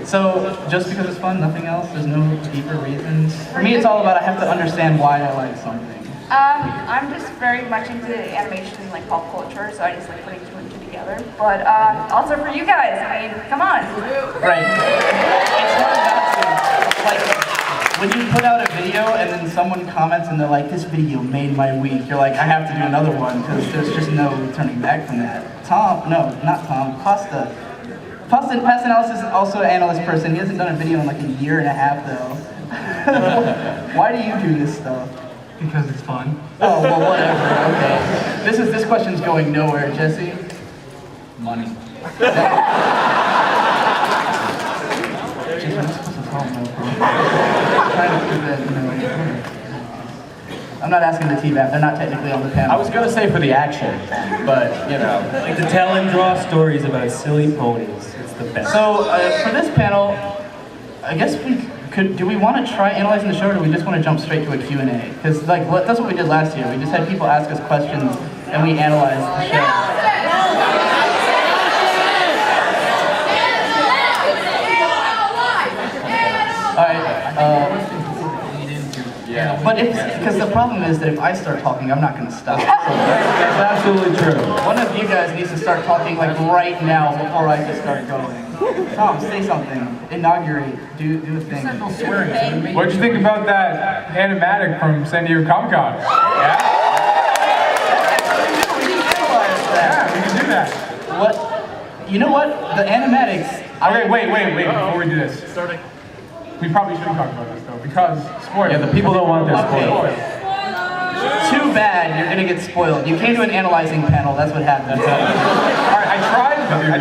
So, just because it's fun, nothing else? There's no deeper reasons? For me, it's all about I have to understand why I like something. I'm just very much into animation and like pop culture, so I just like putting two and two together. But also for you guys, I mean, come on. Right. It's hard not to. Like, when you put out a video and then someone comments and they're like, this video made my week, you're like, I have to do another one because there's just no turning back from that. Pasta Past Analysis is also an analyst person. He hasn't done a video in like a year and a half though. Why do you do this stuff? Because it's fun. Oh, well, whatever, okay. This question's going nowhere, Jesse. Money. I'm not asking the T-Vap, they're not technically on the panel. I was gonna say for the action, but you know. Like to tell and draw stories about silly ponies. It's the best. So, for this panel, I guess do we want to try analyzing the show, or do we just want to jump straight to a Q&A? Because like, that's what we did last year. We just had people ask us questions, and we analyzed the show. Alright, yeah. But because the problem is that if I start talking, I'm not going to stop. So That's absolutely true. one of you guys needs to start talking like right now before I just start going. Tom, say something. Inaugurate. Do a thing. What'd you think about that animatic from San Diego Comic-Con? Yeah? Yeah, we can do that. What? You know what? The animatics. Okay, wait, before we do this. We probably shouldn't talk about this though, because spoilers. Yeah, the people don't want their spoilers. Too bad you're gonna get spoiled. You came to an analyzing panel, that's what happened. Alright, I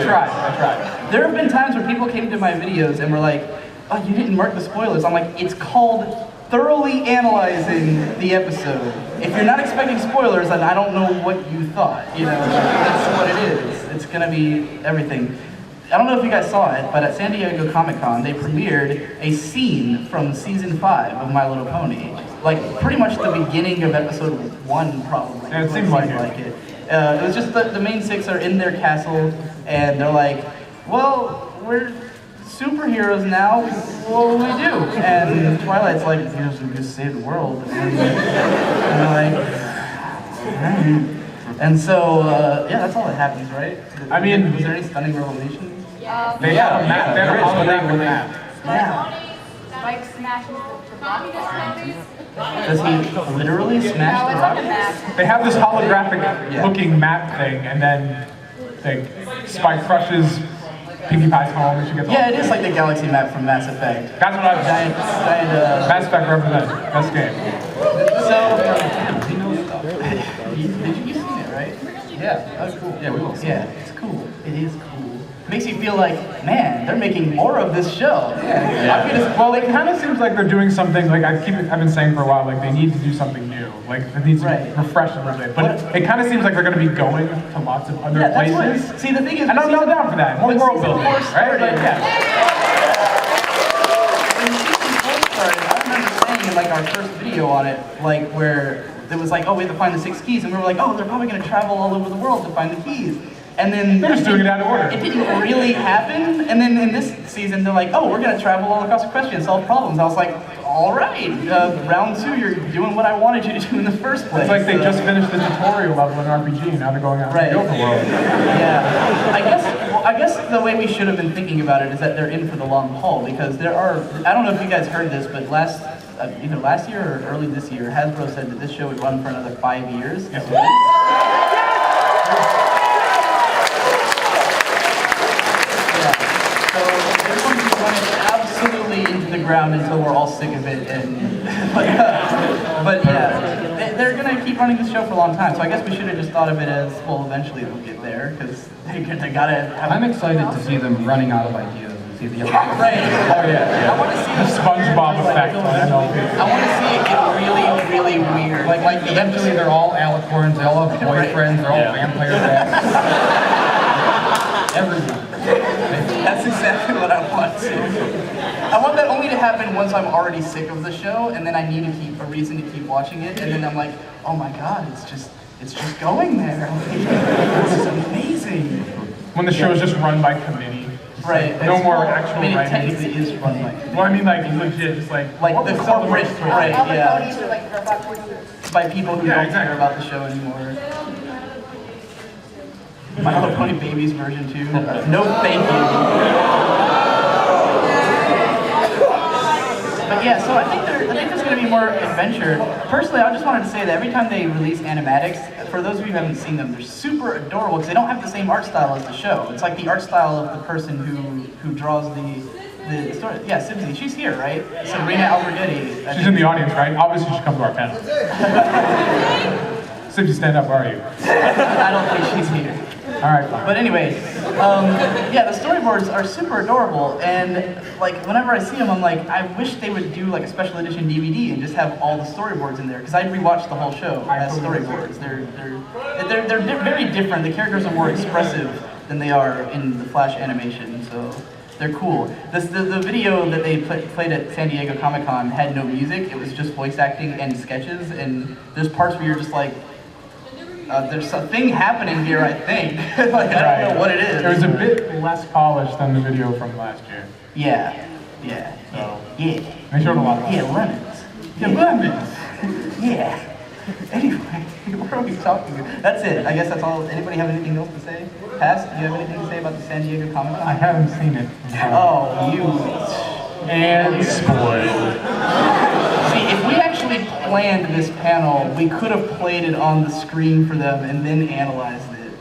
tried. There have been times where people came to my videos and were like, oh, you didn't mark the spoilers. I'm like, it's called thoroughly analyzing the episode. If you're not expecting spoilers, then I don't know what you thought. You know, that's what it is. It's gonna be everything. I don't know if you guys saw it, but at San Diego Comic-Con, they premiered a scene from season 5 of My Little Pony. Like, pretty much the beginning of episode 1, probably. Yeah, it seems like it. It was just the main 6 are in their castle, and they're like, well, we're superheroes now, what will we do? And Twilight's like, we just save the world. And they're like, alright. And so, yeah, that's all that happens, right? I mean, was there any stunning revelations? They have a map, they have a holographic map. Yeah. Spike smashes the rock bar. Does he literally smash the rock? They have this holographic looking map thing, and then like Spike crushes Pinkie Pie's home and she gets Yeah, it is like the galaxy map from Mass Effect. That's what I was Giant, Mass Effect represents. Best game. So, you've seen it, right? Yeah, that's cool. Yeah, we will. Yeah, it's cool. It is cool. Makes you feel like, man, they're making more of this show. Yeah. Well, it kind of seems like they're doing something, like I've been saying for a while, like they need to do something new. Like it needs to refresh a little bit. But it kind of seems like they're going to be going to lots of other places. See, the thing is, and I'm not down for that. More world building, right? Like, yeah. When season 4 started, I remember saying in like our first video on it, like where it was like, oh, we have to find the 6 keys, and we were like, oh, they're probably going to travel all over the world to find the keys. And then they're just doing it out of order. It didn't really happen. And then in this season, they're like, oh, we're going to travel all across the question and solve problems. I was like, all right, round 2, you're doing what I wanted you to do in the first place. It's like they just finished the tutorial level in RPG, and now they're going out to the overworld. Yeah. I guess the way we should have been thinking about it is that they're in for the long haul, because there are, I don't know if you guys heard this, but either last year or early this year, Hasbro said that this show would run for another 5 years. Absolutely into the ground until we're all sick of it, and but yeah, they're gonna keep running this show for a long time. So I guess we should have just thought of it as, well, eventually they'll get there, because they gotta have. I'm excited to see them running out of ideas and see the other. Right. Oh yeah. I want to see the SpongeBob effect on MLP. I want to see it get really weird. Like eventually they're all alicorns, they all have boyfriends, they're all vampire bats. Everything. That's exactly what I want to. I want that only to happen once I'm already sick of the show, and then I need a reason to keep watching it, and then I'm like, oh my god, it's just going there. This is amazing. When the show is just run by committee. Right. No it's more called- actual I mean, it writing. technically is run by. Well, I mean, like legit, just like Like what the was all corporate, rest- right, All the yeah. ponies are like robot ponies. By people who Yeah, don't exactly. care about the show anymore. My Little Pony Babies version 2. No, thank you. But yeah, so I think there's going to be more adventure. Personally, I just wanted to say that every time they release animatics, for those of you who haven't seen them, they're super adorable because they don't have the same art style as the show. It's like the art style of the person who draws the story. Yeah, Sibsy, she's here, right? Sabrina Alberghetti. She's in the audience, right? Obviously, she should come to our panel. Sibsy, stand up. Where are you? I don't think she's here. All right, fine. But anyway, yeah, the storyboards are super adorable, and like whenever I see them, I'm like, I wish they would do like a special edition DVD and just have all the storyboards in there, because I'd rewatch the whole show as storyboards. They're very different. The characters are more expressive than they are in the Flash animation, so they're cool. The video that they played at San Diego Comic-Con had no music. It was just voice acting and sketches, and there's parts where you're just like, there's something happening here, I think. Like, I don't know what it is. It was a bit less polished than the video from last year. Yeah. So Yeah. they showed a lot of Yeah, lemons. Yeah, lemons. Yeah. Anyway, what are we talking about? That's it. I guess that's all. Anybody have anything else to say? Cass, do you have anything to say about the San Diego Comic-Con? I haven't seen it. Oh, you. And spoiled. See, if we actually planned this panel, we could have played it on the screen for them and then analyzed it.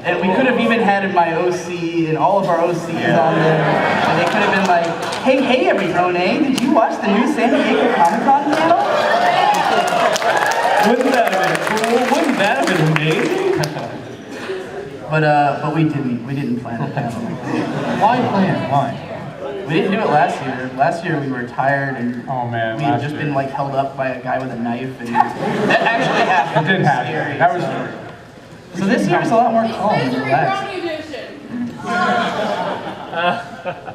And we could have even had my OC and all of our OCs on there. And they could have been like, hey everybody, did you watch the new San Diego Comic-Con panel? Wouldn't that have been cool? Wouldn't that have been amazing? But we didn't plan the panel. Why plan? Why? We didn't do it last year. Last year we were tired and Oh man, we had last just year. been like held up by a guy with a knife, and that actually happened. It did was happen. scary, That was so. true. So this year is a lot more calm and relaxed.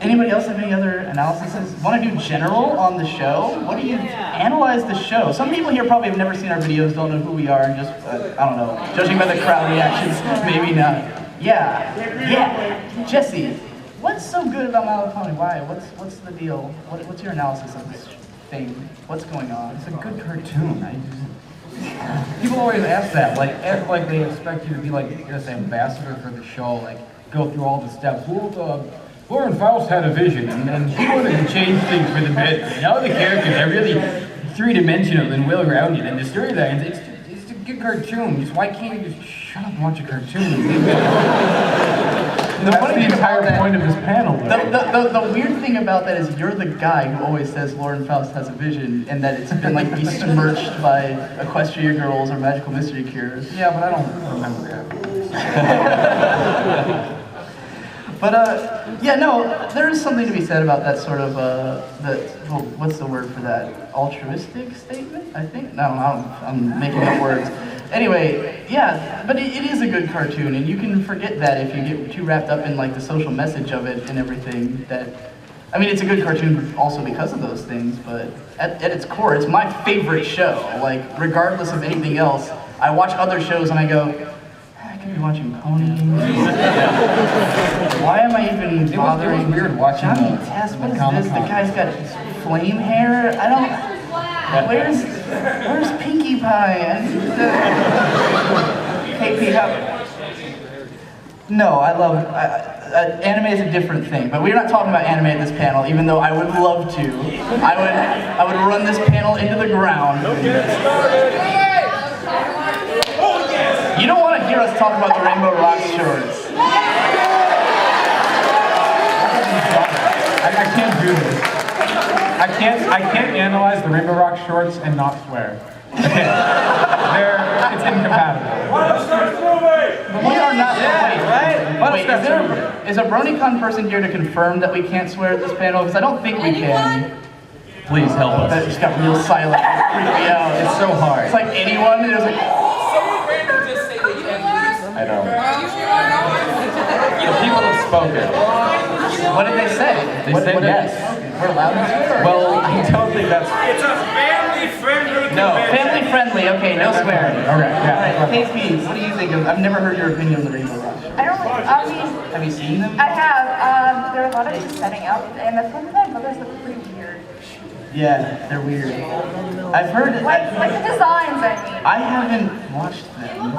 Anybody else have any other analyses? Want to do general on the show? What do you analyze the show? Some people here probably have never seen our videos, don't know who we are, and just I don't know. Judging by the crowd reactions, maybe not. Yeah. Jesse, what's so good about My Little Pony? Why? What's the deal? What's your analysis of this thing? What's going on? It's a good cartoon. People always ask that, like they expect you to be like this ambassador for the show, like go through all the steps. Well, Lauren Faust had a vision, and she wanted to change things for the better. And all the characters are really three-dimensional and well-rounded, and the storylines, it's a good cartoon. Just why can't you just shut up and watch a cartoon? That's the entire point of this panel, though. The weird thing about that is you're the guy who always says Lauren Faust has a vision, and that it's been like besmirched by Equestria Girls or Magical Mystery Cures. Yeah, but I don't remember that. But yeah, no, there is something to be said about that sort of what's the word for that? Altruistic statement, I think. No, I'm making up words. Anyway, yeah, but it is a good cartoon, and you can forget that if you get too wrapped up in like the social message of it and everything. I mean, it's a good cartoon also because of those things, but at its core, it's my favorite show. Like, regardless of anything else, I watch other shows and I go, I could be watching ponies. Why am I even bothering? It was weird watching Johnny Test, what is this? The guy's got flame hair? I don't... Where's Pinkie Pie? KP, No, I love... anime is a different thing, but we're not talking about anime at this panel, even though I would love to. I would run this panel into the ground. You don't want to hear us talk about the Rainbow Rock shorts. I can't do this. I can't analyze the Rainbow Rock shorts and not swear. It's incompatible. We are not. Wait, is a BronyCon person here to confirm that we can't swear at this panel? Because I don't think we can. Please help us. That just got real silent. It freaked me out. It's so hard. It's like anyone. And it was like. I don't. The people have spoken. What did they say? They said yes. We're allowed to swear. Well, I don't think that's. It's a family No. Family friendly, okay, no swearing. Okay, All yeah. right, KP, what do you think of, I've never heard your opinion on the Rainbow Rock. I mean, Have you seen them? I have. There are a lot of just setting up, and the fun fact brothers look pretty weird. Yeah, they're weird. I've heard it. Like the designs, I mean. I haven't watched them,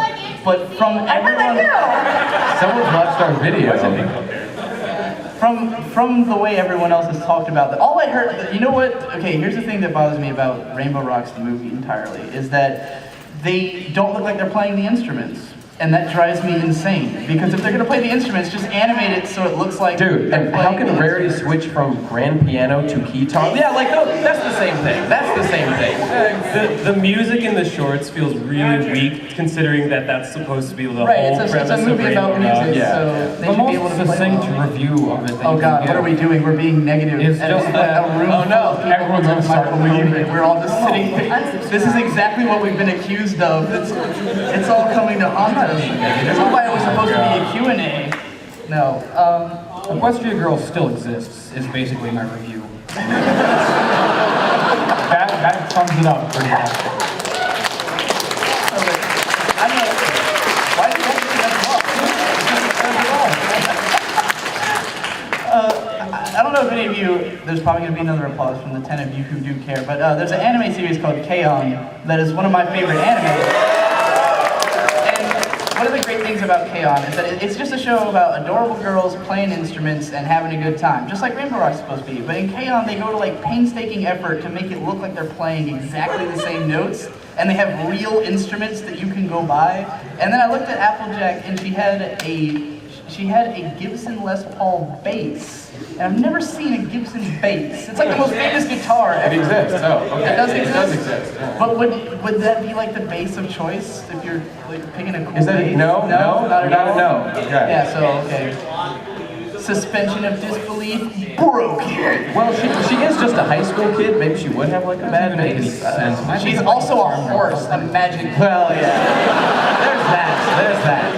but from I bet everyone, they do. Someone's watched our video. from the way everyone else has talked about that, all I heard, you know what? Okay, here's the thing that bothers me about Rainbow Rocks the movie entirely, is that they don't look like they're playing the instruments. And that drives me insane, because if they're gonna play the instruments, just animate it so it looks like Dude, they're and how playing can the Rarity switch from grand piano to guitar? Yeah, like, no, that's the same thing. That's the same thing. The music in the shorts feels really weak, considering that that's supposed to be the Right, whole it's premise a movie of about Rainbow Rock. music, yeah. so they The should be able most to play succinct along. review of it that Oh you God, can what are we doing? We're being negative. It's And just a room oh, no. full of people Everyone's with gonna start microphone, believing. We're all just sitting here. This is exactly what we've been accused of. It's all coming to haunt us. This is why it was supposed to be a Q&A. No. Equestria Girls still exists, is basically my review. That sums it up pretty well. I'm like, why did that I don't know if any of you, there's probably going to be another applause from the 10 of you who do care, but there's an anime series called K-On! That is one of my favorite animes. One of the great things about K-On! Is that it's just a show about adorable girls playing instruments and having a good time, just like Rainbow Rock's supposed to be. But in K-On! They go to like painstaking effort to make it look like they're playing exactly the same notes, and they have real instruments that you can go buy. And then I looked at Applejack, and she had a Gibson Les Paul bass. And I've never seen a Gibson bass. It's like the most famous guitar ever. It exists. Oh, okay. It does exist? It does exist. Yeah. But would that be like the bass of choice if you're like picking a cool Is that bass? no? Not at all? No. Okay. Yeah, so okay. Suspension of disbelief broken. Well, she is just a high school kid. Maybe she would have like a bad bass. She's also a horse, a magic. Well, yeah. There's that.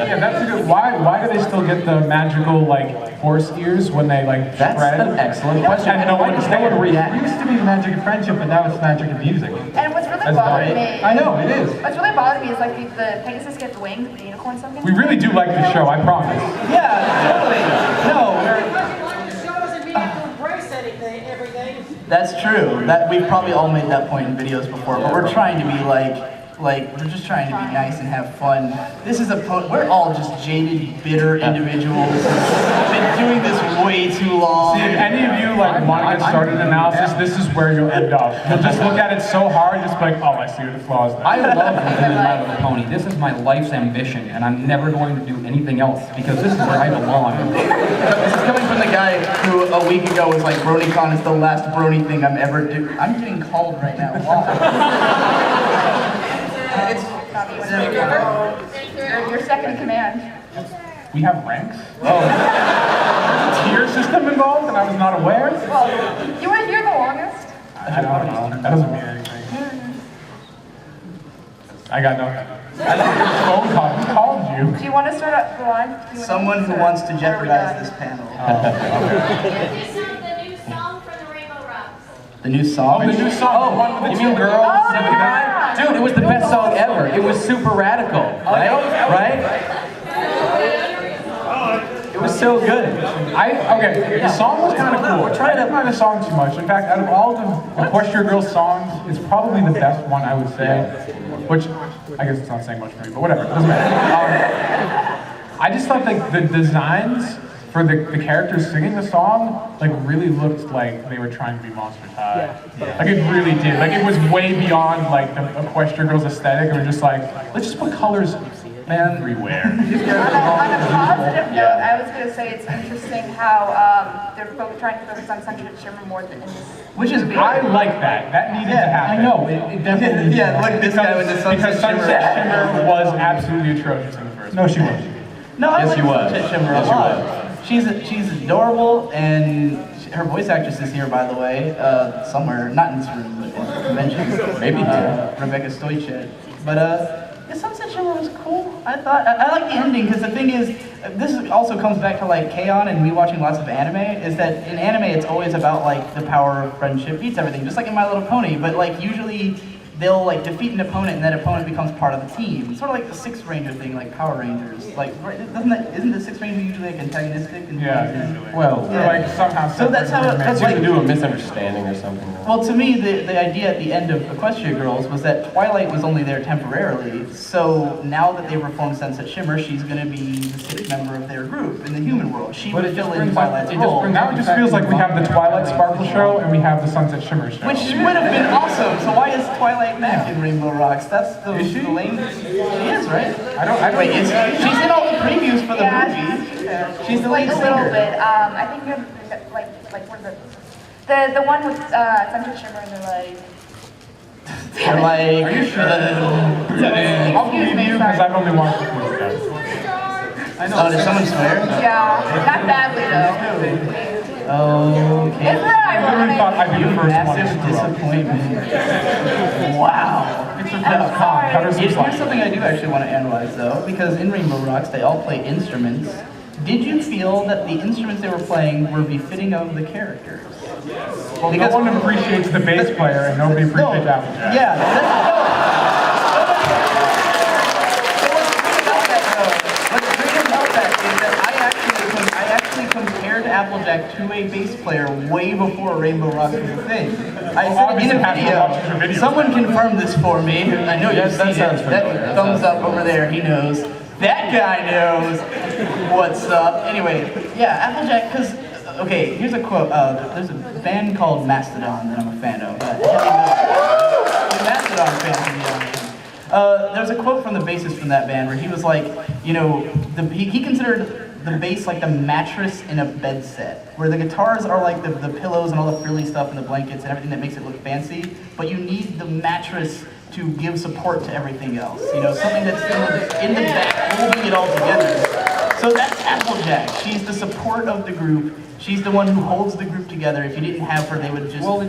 Yeah, that's a good. Why do they still get the magical like horse ears when they like That's shred? an excellent question. And no one reacts. It used to be magic of friendship, but now it's magic of music. And what's really That's bothering right. me. I know, it is. What's really bothering me is like the Pegasus gets wings, the unicorn something. We really do like the show, I promise. Yeah, totally. No, Show doesn't mean you have to embrace anything, everything. that's true. That we've probably all made that point in videos before, but we're trying to be like we're just trying to be nice and have fun. This is we're all just jaded, bitter individuals. Been doing this way too long. See, if any of you like want to get started in analysis, this is where you'll end up. You'll just look at it so hard, just be like, oh, I see the flaws there. I love living My Little Pony. This is my life's ambition, and I'm never going to do anything else because this is where I belong. This is coming from the guy who a week ago was like, BronyCon is the last Brony thing I'm ever doing. I'm getting called right now. Why? It's You're second in command. We have ranks? Oh. Tier system involved and I was not aware? Well, you were here the longest. I don't know. That doesn't mean anything. I got nothing. I don't get a phone call. Who called you? Do you want to start up the line? Q&A? someone who wants to jeopardize this panel. This is the new song from the Rainbow Rocks. The new song? The new song, the one with the two girls. Oh, yeah. Dude, it was the best song ever. It was super radical, right? It was so good. Okay, the song was kind of cool. I didn't mind the song too much. In fact, out of all the Equestria Girls songs, it's probably the best one, I would say. Which, I guess it's not saying much for me, but whatever, it doesn't matter. I just thought like the designs for the characters singing the song, like really looked like they were trying to be Monsters High. Like it really did. Like it was way beyond like the Equestria Girls aesthetic. It was just like, let's just put colors everywhere. On a positive note, I was going to say it's interesting how they're trying to focus on Sunshine Shimmer more than in this. Which is I like that. That needed to happen. I know, it definitely. Yeah, look, this guy with the Because Sunset Shimmer. Shimmer was absolutely atrocious in the first No, one. she was. No, I Yes, like she was. Sunset Shimmer Yes, a she lot. She's adorable, and her voice actress is here, by the way, somewhere, not in this room, but in the convention. Maybe here. Rebecca Stoychet. But Yeah, Sunset Shimmer was cool. I thought I like the ending because the thing is, this also comes back to like K-On! And me watching lots of anime. Is that in anime it's always about like the power of friendship beats everything, just like in My Little Pony. But like usually they'll like defeat an opponent and that opponent becomes part of the team. Sort of like the Six Ranger thing, like Power Rangers. Like isn't the Six Ranger usually like antagonistic? And Yeah. Well, They're like somehow. So that's how separate that's from like to do a misunderstanding or something. Well, to me, the idea at the end of Equestria Girls was that Twilight was only there temporarily, so now that they reformed Sunset Shimmer, she's going to be the sixth member of their group in the human world. She would fill in Twilight's role. Now it just feels like we have the Twilight Sparkle show and we have the Sunset Shimmer show. Which would have been awesome, so why is Twilight back in Rainbow Rocks? That's the lame... She is, right? I don't Wait, she's in all the previews for the movie. She's the like lead a little singer. bit. I think you're like one of the one with Sunset Shimmer and they're like. They're like... Are you sure? I'll believe you because I've only watched the movie, guys. Oh, did someone swear? Yeah, not badly though. Okay. Isn't that I really ironic? thought I'd be the first one to Massive screw up. disappointment. Wow. It's a I'm best con. sorry. Cut her some Here's slack. something I do actually want to analyze though, because in Rainbow Rocks they all play instruments. Did you feel that the instruments they were playing were befitting of the characters? Well, no one appreciates the bass player and nobody appreciates Applejack. Yeah, what's great about that is that I actually compared Applejack to a bass player way before Rainbow Rocks was a thing. I said in a video, someone confirmed this for me. I know you've seen it. That thumbs up over there, he knows. That guy knows what's up. Anyway, yeah, Applejack, because, okay, here's a quote. There's a band called Mastodon that I'm a fan of. Mastodon fan from the audience. There's a quote from the bassist from that band where he was like, you know, he considered the bass like the mattress in a bed set, where the guitars are like the pillows and all the frilly stuff and the blankets and everything that makes it look fancy, but you need the mattress to give support to everything else. You know, something that's in the back, holding it all together. So that's Applejack. She's the support of the group. She's the one who holds the group together. If you didn't have her, they would just fall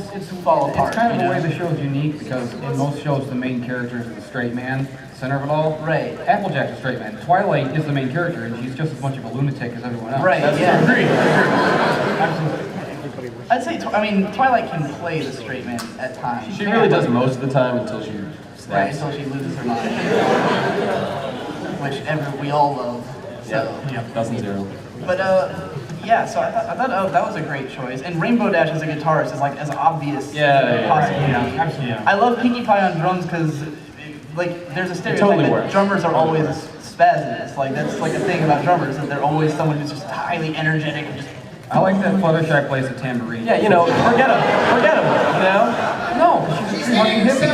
apart. It's kind of you the know? way the show's unique because in most shows the main character is the straight man, center of it all. Right. Applejack's a straight man. Twilight is the main character and she's just as much of a lunatic as everyone else. Right, yeah. Agreed. Absolutely. I'd say, Twilight can play the straight man at times. She really does most of the time until she Right, snaps. until she loses her mind. Which we all love. So. Yeah, 1000. But yeah, so I thought that was a great choice. And Rainbow Dash as a guitarist is like as obvious as it possibly be. Absolutely. I love Pinkie Pie on drums because like there's a stereotype totally that works. drummers are always spasms. Like that's like a thing about drummers, that they're always someone who's just highly energetic and just. I like that Fluttershy plays the tambourine. Yeah, you know, forgettable, you know? No, she's a true fucking hippie.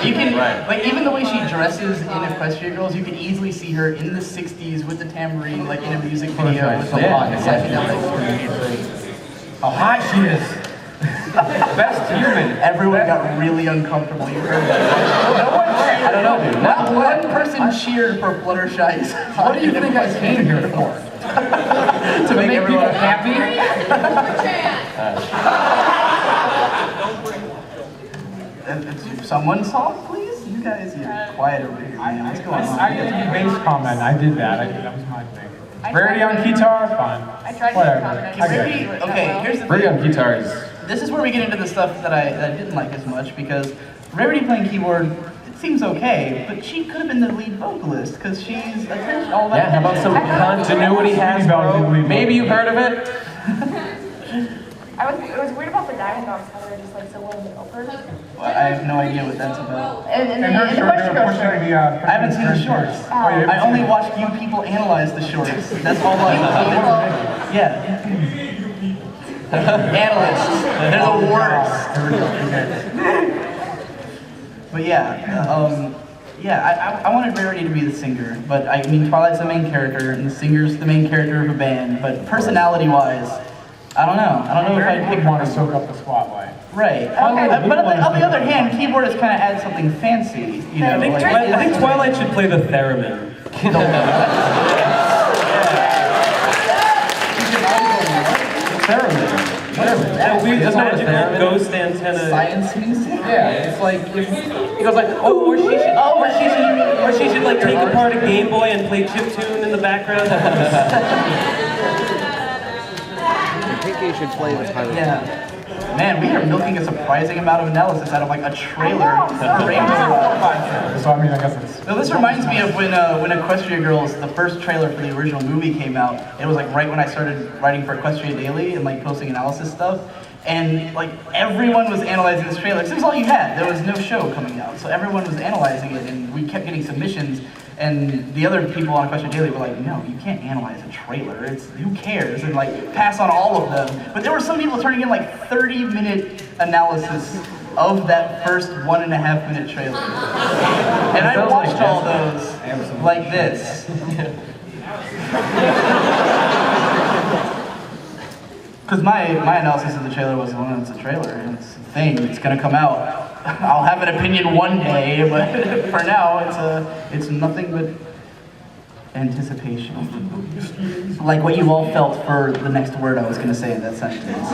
You can, like, even the way she dresses in Equestria Girls, you can easily see her in the 60s with the tambourine, like in a music video. With the How hot she is. Best human. Everyone got really uncomfortable. You heard that. I don't know, dude. Not one person cheered for Fluttershy's. What do you think I came here for? to make everyone people happy? Someone song, please? You guys, you're quiet over here. Man. What's going on? I get to be bass comment. I did that. That was my thing. I Rarity tried on to- guitar, fine. I tried to Whatever. comment. I get Rarity, it. okay, here's the Brady thing. on guitars. This is where we get into the stuff that I didn't like as much, because Rarity playing keyboard, it seems okay, but she could have been the lead vocalist, because she's all about Yeah, how about some continuity, Hasbro? Maybe you've heard of it? It was weird about the Diamond Dogs, how they were just like so willing to help her. Well, I have no idea what that's about. And And her the shirt, question they were goes pushing the, I haven't seen the shorts. Oh, you haven't I only seen it? watched you people analyze the shorts. That's all I know. Yeah. Analysts. They're the worst. But yeah, I wanted Rarity to be the singer, but I mean Twilight's the main character and the singer's the main character of a band, but personality-wise, I don't know. I don't know if I'd pick would want to soak up the spotlight. Right. But on the other hand, keyboardists kind of add something fancy, you know. I think Twilight should play the theremin. Theremin. That weird magical ghost antenna. Science music? Yeah, it's like, He goes like, oh, or she should like take apart a Game Boy and play chiptune in the background. I think you should play this pilot. Yeah. Man, we are milking a surprising amount of analysis out of like a trailer. So I mean, I guess it's. No, this reminds me of when Equestria Girls, the first trailer for the original movie came out. It was like right when I started writing for Equestria Daily and like posting analysis stuff. And like everyone was analyzing this trailer. 'Cause it was all you had. There was no show coming out. So everyone was analyzing it and we kept getting submissions. And the other people on Equestria Daily were like, no, you can't analyze a trailer. Who cares? And like pass on all of them. But there were some people turning in like 30-minute analysis of that first 1.5-minute trailer. And I watched all those like this. Because my analysis of the trailer was, well, it's a trailer, and it's a thing, it's gonna come out. I'll have an opinion one day, but for now, it's nothing but anticipation. Like what you all felt for the next word I was gonna say in that sentence.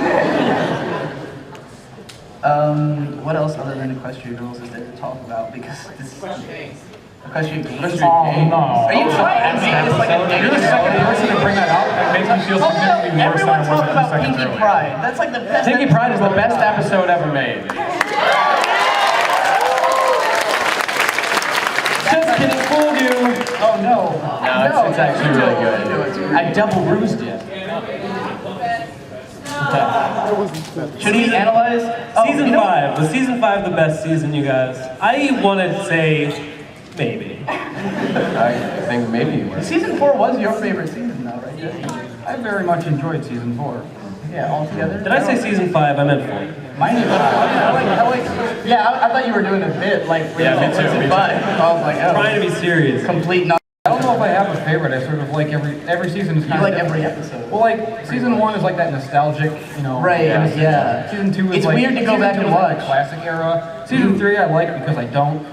What else other than Equestria Girls is there to talk about? Because this Equestria Games. Oh no. Are you trying to make this like a You're the second person to bring that up. It makes me feel significantly worse than I Everyone was talked 2 about seconds Pinky earlier. Pride. That's like the best. Pinky Pride is the best episode ever made. Just kidding, fooled you. Oh no. No, it's actually really good. I double bruised it. Should we analyze? Season 5. Was season 5 the best season, you guys? I want to say maybe. I think maybe you were. Season 4 was your favorite season, though, right? I very much enjoyed season 4. Yeah, all together. Did I say season 5? I meant 4. Mine is. I thought you were doing a bit like. Yeah, me too, me too. I was like, oh. Trying to be serious. Complete. No. I don't know if I have a favorite. I sort of like every season is You kind like of every episode. Well, like season 1 is like that nostalgic, you know. Right, innocent. yeah. Season 2 is It's like weird to go season back 2 and is like the watch. classic era. Season 3 I like because I don't.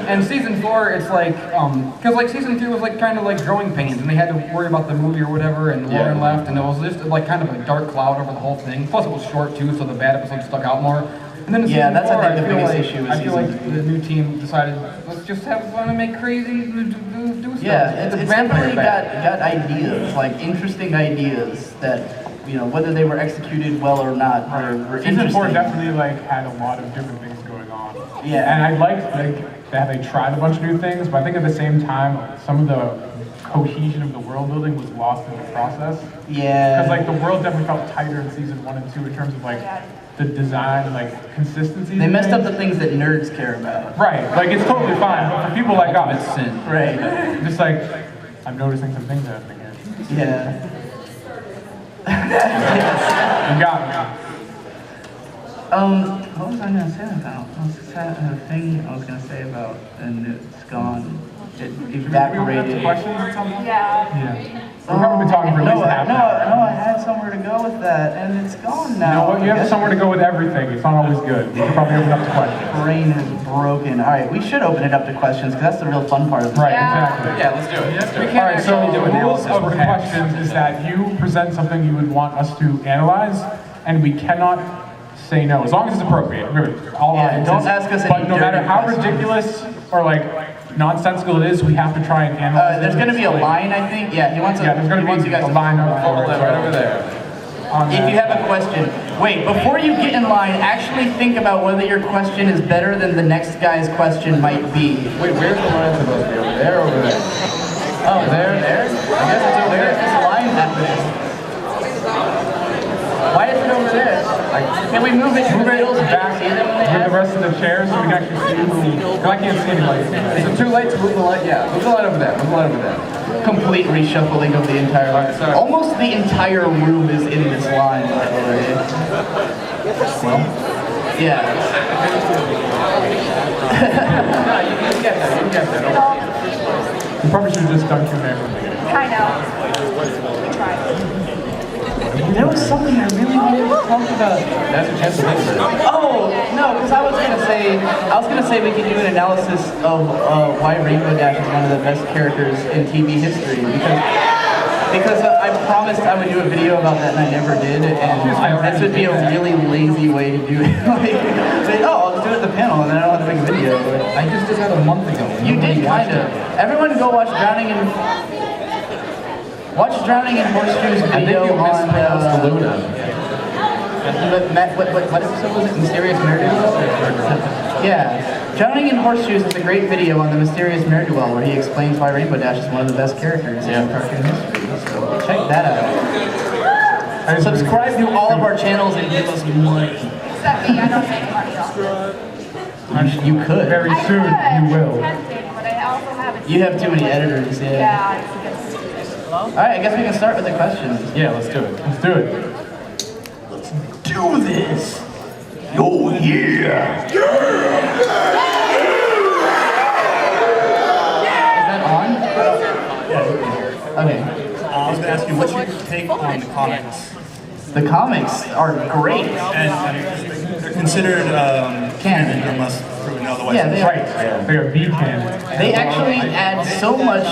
And season 4, it's like, because like season 3 was like kind of like growing pains, and they had to worry about the movie or whatever, and Lauren left, and it was just like kind of a dark cloud over the whole thing. Plus, it was short too, so the bad episodes stuck out more. And then in Yeah, season that's 4, I think the feel biggest like, issue with I feel like season the new team decided, let's just have fun and make crazy, do stuff. Yeah, it's vampire definitely got ideas, like interesting ideas that, you know, whether they were executed well or not, were Season 4 interesting. definitely like had a lot of different things going on. Yeah. And I liked like that they tried a bunch of new things, but I think at the same time, some of the cohesion of the world building was lost in the process. Yeah. Because like the world definitely felt tighter in season 1 and 2 in terms of like the design and like consistency. They messed up the things that nerds care about. Right, like it's totally fine, but for people like us, It's sin. Right. just like I'm noticing some things happening here. Yeah. You got me. What was I gonna say about? A thing I was gonna say about, and it's gone. It evaporated. Questions or something? Yeah. Yeah. We've probably been talking for at No, least half an hour. I had somewhere to go with that, and it's gone now. You know what? You have somewhere to go with everything. It's not always good. You should probably open up to questions. Brain is broken. All right, we should open it up to questions because that's the real fun part of this. Right, Yeah. exactly. Yeah, let's do it. Let's do it. All right, so actually do the rules analysis. of We're the hacks. questions is that you present something you would want us to analyze, and we cannot say no, as long as it's appropriate. Really, all Yeah, audiences. don't ask us any But no matter dirty how questions. ridiculous or like nonsensical it is, we have to try and analyze it. There's gonna be a line, I think. Yeah, he wants. Yeah, there's going he to wants be you guys a to line up for it. Right over there. If you have a question, wait, before you get in line, actually think about whether your question is better than the next guy's question might be. Wait, where's the line supposed to be? Over there or over there? Oh, there? I guess it's over there. Where is this line happening? Why is it over there? Can we move it to the middle so we can see them when they With the have? rest of the chairs so we can actually see who. 'Cause I can't see anybody. Is it too late to move the light? Yeah, move the light over there. Move the light over there. Complete reshuffling of the entire line. sorry. Almost the entire room is in this line, by the way. Yeah. No, you can get that. You can get that. You probably should have just done Q&A from the beginning. I know. We tried. There was something I really wanted to talk about. That's a chance to think about it. Oh, no, because I was gonna say we could do an analysis of why Rainbow Dash is one of the best characters in TV history. Because Because I promised I would do a video about that and I never did, and this would be a really lazy way to do it. Like, say, oh, I'll just do it at the panel and then I don't have to make a video. I just did that a month ago. You did, kind of. Everyone go watch Drowning in Horseshoes video on Luna. what episode was it? Mysterious Ne'er-do-well? Yeah. Drowning in Horseshoes is a great video on the Mysterious Ne'er-do-well where he explains why Rainbow Dash is one of the best characters in cartoon history. So check that out. Subscribe to all of our channels and give us money. Except me, I don't make money off it. You could. Very I soon, could. you will. I'm tempted, but I also haven't. You have too many editors, yeah. Yeah, it's Alright, I guess we can start with the questions. Yeah, let's do it. Let's do it. Do this! Oh yeah! Is that on? Okay. I was going to ask you, what's your take on the comics? The comics are great. And they're considered canon unless proven otherwise. Yeah, they are. Right. They are the canon. They actually add so much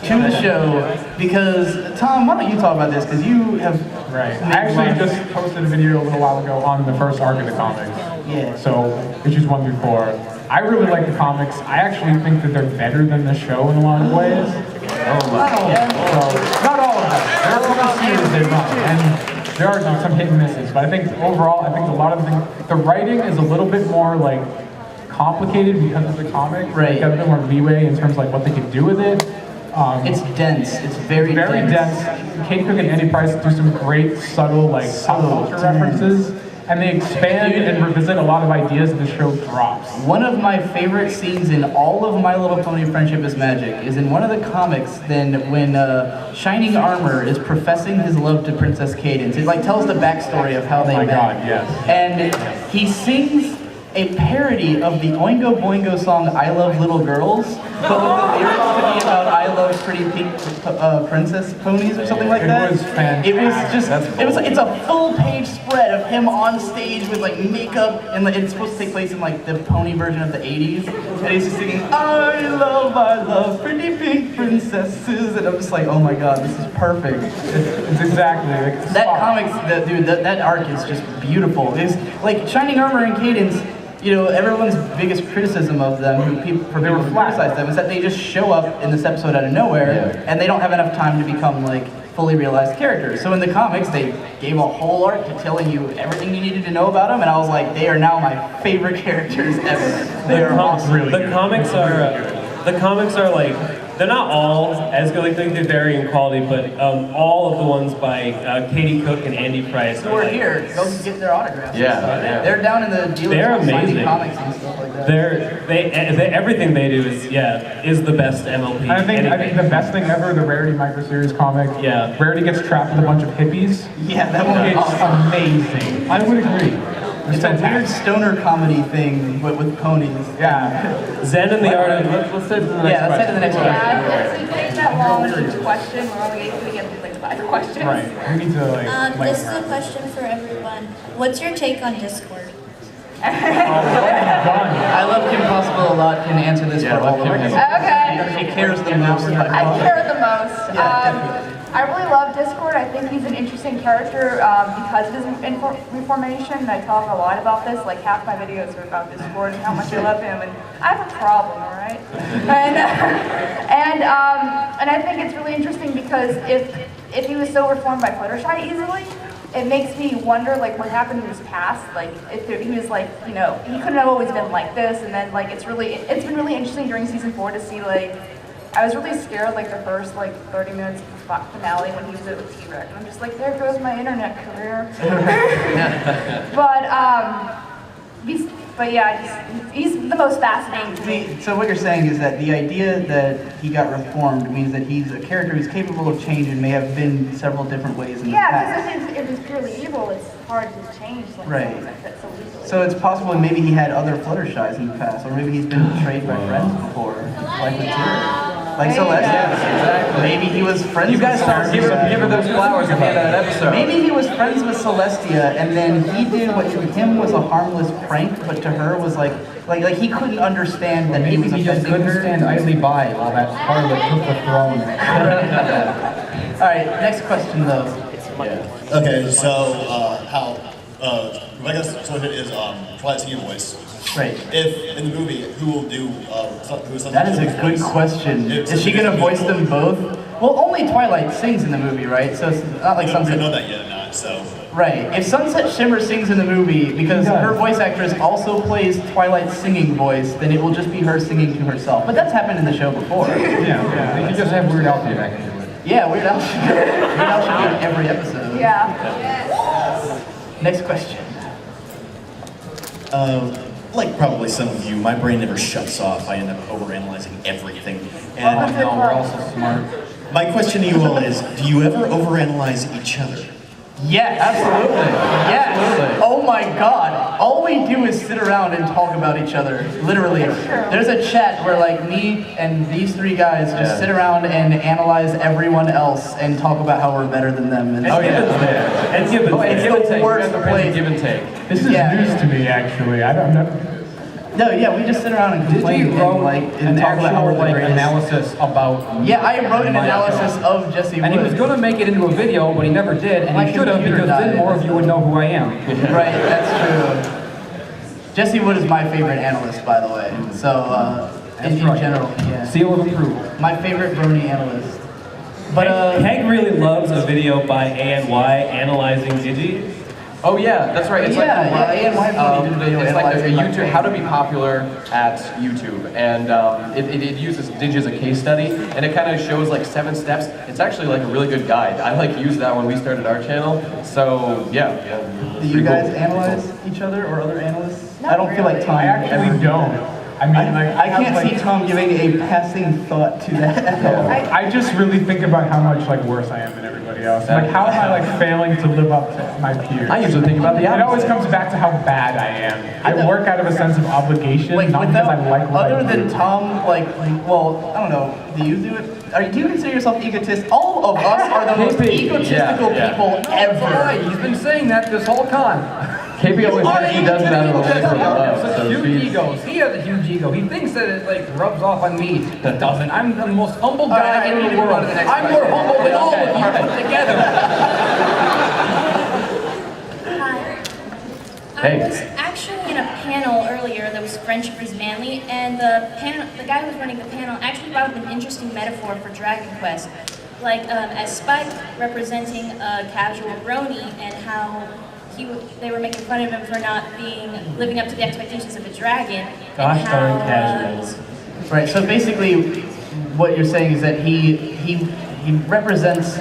to the show because, Tom, why don't you talk about this? Because you have... Right. I actually just posted a video a little while ago on the first arc of the comics. Yeah. So, issues 1 through 4. I really like the comics. I actually think that they're better than the show in a lot of ways. Oh my God. So, not all of them. There are a couple of series they run, and there are some hit and misses. But I think overall, I think a lot of the writing is a little bit more like complicated because of the comic. Right. They got a bit more leeway in terms of like what they could do with it. It's dense. It's very dense. Kate Cook and Andy Price do some great, subtle, like pop culture references, and they expand and revisit a lot of ideas the show drops. One of my favorite scenes in all of My Little Pony Friendship is Magic is in one of the comics. Then when Shining Armor is professing his love to Princess Cadence, it like tells the backstory of how they met. Oh my God, yes. And he sings a parody of the Oingo Boingo song "I Love Little Girls," but with the lyrics to be about "I love pretty pink princess ponies" or something like that. It was fantastic. It was just, it's a full-page spread of him on stage with like makeup, and like, it's supposed to take place in like the pony version of the '80s, and he's just singing I love pretty pink princesses," and I'm just like, oh my God, this is perfect. It's exactly like That comics, that arc is just beautiful. It's like Shining Armor and Cadence. You know, everyone's biggest criticism of them, who criticize them, is that they just show up in this episode out of nowhere, and they don't have enough time to become like fully realized characters. So in the comics, they gave a whole arc to telling you everything you needed to know about them, and I was like, they are now my favorite characters ever. They are awesome. Really the comics are like, they're not all as good. Like they vary in quality, but all of the ones by Katie Cook and Andy Price Who are here, go get their autographs. Yeah. They're down in the dealership They're signing amazing. comics and stuff like that. they everything they do is the best MLP. I think the best thing ever, the Rarity microseries comic. Yeah. Rarity gets trapped with a bunch of hippies. Yeah, that one is awesome. Amazing. I would agree. It's a weird stoner comedy thing with ponies. Yeah. Zen and the Art of... Let's say to the next Yeah, let's head to the next one. Yeah, if we take that long with each question, we're only going to get through like 5 questions. Right. We need to like. This is a question for everyone. What's your take on Discord? I love Kim Possible a lot. Can answer this for all of us. Okay. She cares the most. I care the most. Yeah, definitely. I really love Discord. I think he's an interesting character because of his reformation. And I talk a lot about this. Like half my videos are about Discord and how much I love him. And I have a problem, all right? And I think it's really interesting because if he was so reformed by Fluttershy easily, it makes me wonder like what happened in his past. Like if he was like, you know, he couldn't have always been like this. And then like it's been really interesting during season 4 to see like. I was really scared like the first like 30 minutes of the finale when he was with T-Rex. And I'm just like, there goes my internet career. But yeah, he's the most fascinating to me. So what you're saying is that the idea that he got reformed means that he's a character who's capable of change and may have been several different ways in the Yeah, past. because if he's purely evil, it's hard to change like Right. something like that so easily. So it's possible maybe he had other Fluttershies in the past, or maybe he's been betrayed by friends before, like Materia. Like Celestia. Exactly. Maybe he was friends You guys with start give her those flowers at the end of that episode. Maybe he was friends with Celestia, and then he did what to him was a harmless prank, but to her was like he couldn't understand that he Maybe was he just offending couldn't her. stand idly by while that Scarlet took the throne. right, next question though. Okay, so Rebecca's solution is Twilight singing voice. Right. If in the movie, who will do who's That is a good question. Is she gonna voice them both? Well, only Twilight sings in the movie, right? So it's not like We Sunset. don't know that yet or not, so. Right. If Sunset Shimmer sings in the movie, because her voice actress also plays Twilight's singing voice, then it will just be her singing to herself. But that's happened in the show before. Yeah. You can just have Weird Al do that. Yeah, Weird Al should do it in every episode. Yeah. Next question. Like probably some of you, my brain never shuts off. I end up overanalyzing everything. Oh And no, we're also smart. my question to you all is, do you ever overanalyze each other? Yes, absolutely. Yes. Oh my God. All we do is sit around and talk about each other. Literally. There's a chat where like me and these three guys just sit around and analyze everyone else and talk about how we're better than them. And It's give and take. it's the worst place. Give and take. This is news to me, actually. I don't know. No, yeah, we just sit around and complain and like and talk about how we're the greatest. analysis about. Yeah, I wrote an analysis of Jesse Wood. And he was going to make it into a video, but he never did, and My he should have, computer because then died. more of you would know who I am. Right, that's true. Jesse Wood is my favorite analyst, by the way. So, in general, yeah. Seal of approval. My favorite Brony analyst. But, Peg really loves a video by ANY analyzing Digi. Oh yeah, that's right. It's Yeah, ANY did a video it's like a analyzing my YouTube, how to be popular at YouTube, and it uses Digi as a case study, and it kind of shows like 7 steps. It's actually like a really good guide. I like used that when we started our channel. So yeah. do you guys analyze each other or other analysts? I don't feel like Tom. I actually don't. I mean, like, I can't see Tom giving a passing thought to that at all. I just really think about how much like worse I am than everybody else. Like, how am I like failing to live up to my peers? I usually think about the It opposite. always comes back to how bad I am. I work out of a sense of obligation, Like, not because I like what other I do. than Tom, like, well, I don't know, do you do it? Do you consider yourself egotist? All of us are the most egotistical people ever. He's been saying that this whole con. KP always says he does that out of love. Such So huge she's- egos. He has a huge ego. He thinks that it like rubs off on me. It doesn't. I'm the most humble guy in the world. I'm more humble than all of you put together. Hi. Hey. I was actually in a panel earlier that was Friendship is Manly, and the guy who was running the panel actually brought up an interesting metaphor for Dragon Quest. Like, as Spike representing a casual brony, and how they were making fun of him for not living up to the expectations of a dragon. Gosh and darn how, casuals. Right, so basically what you're saying is that he represents,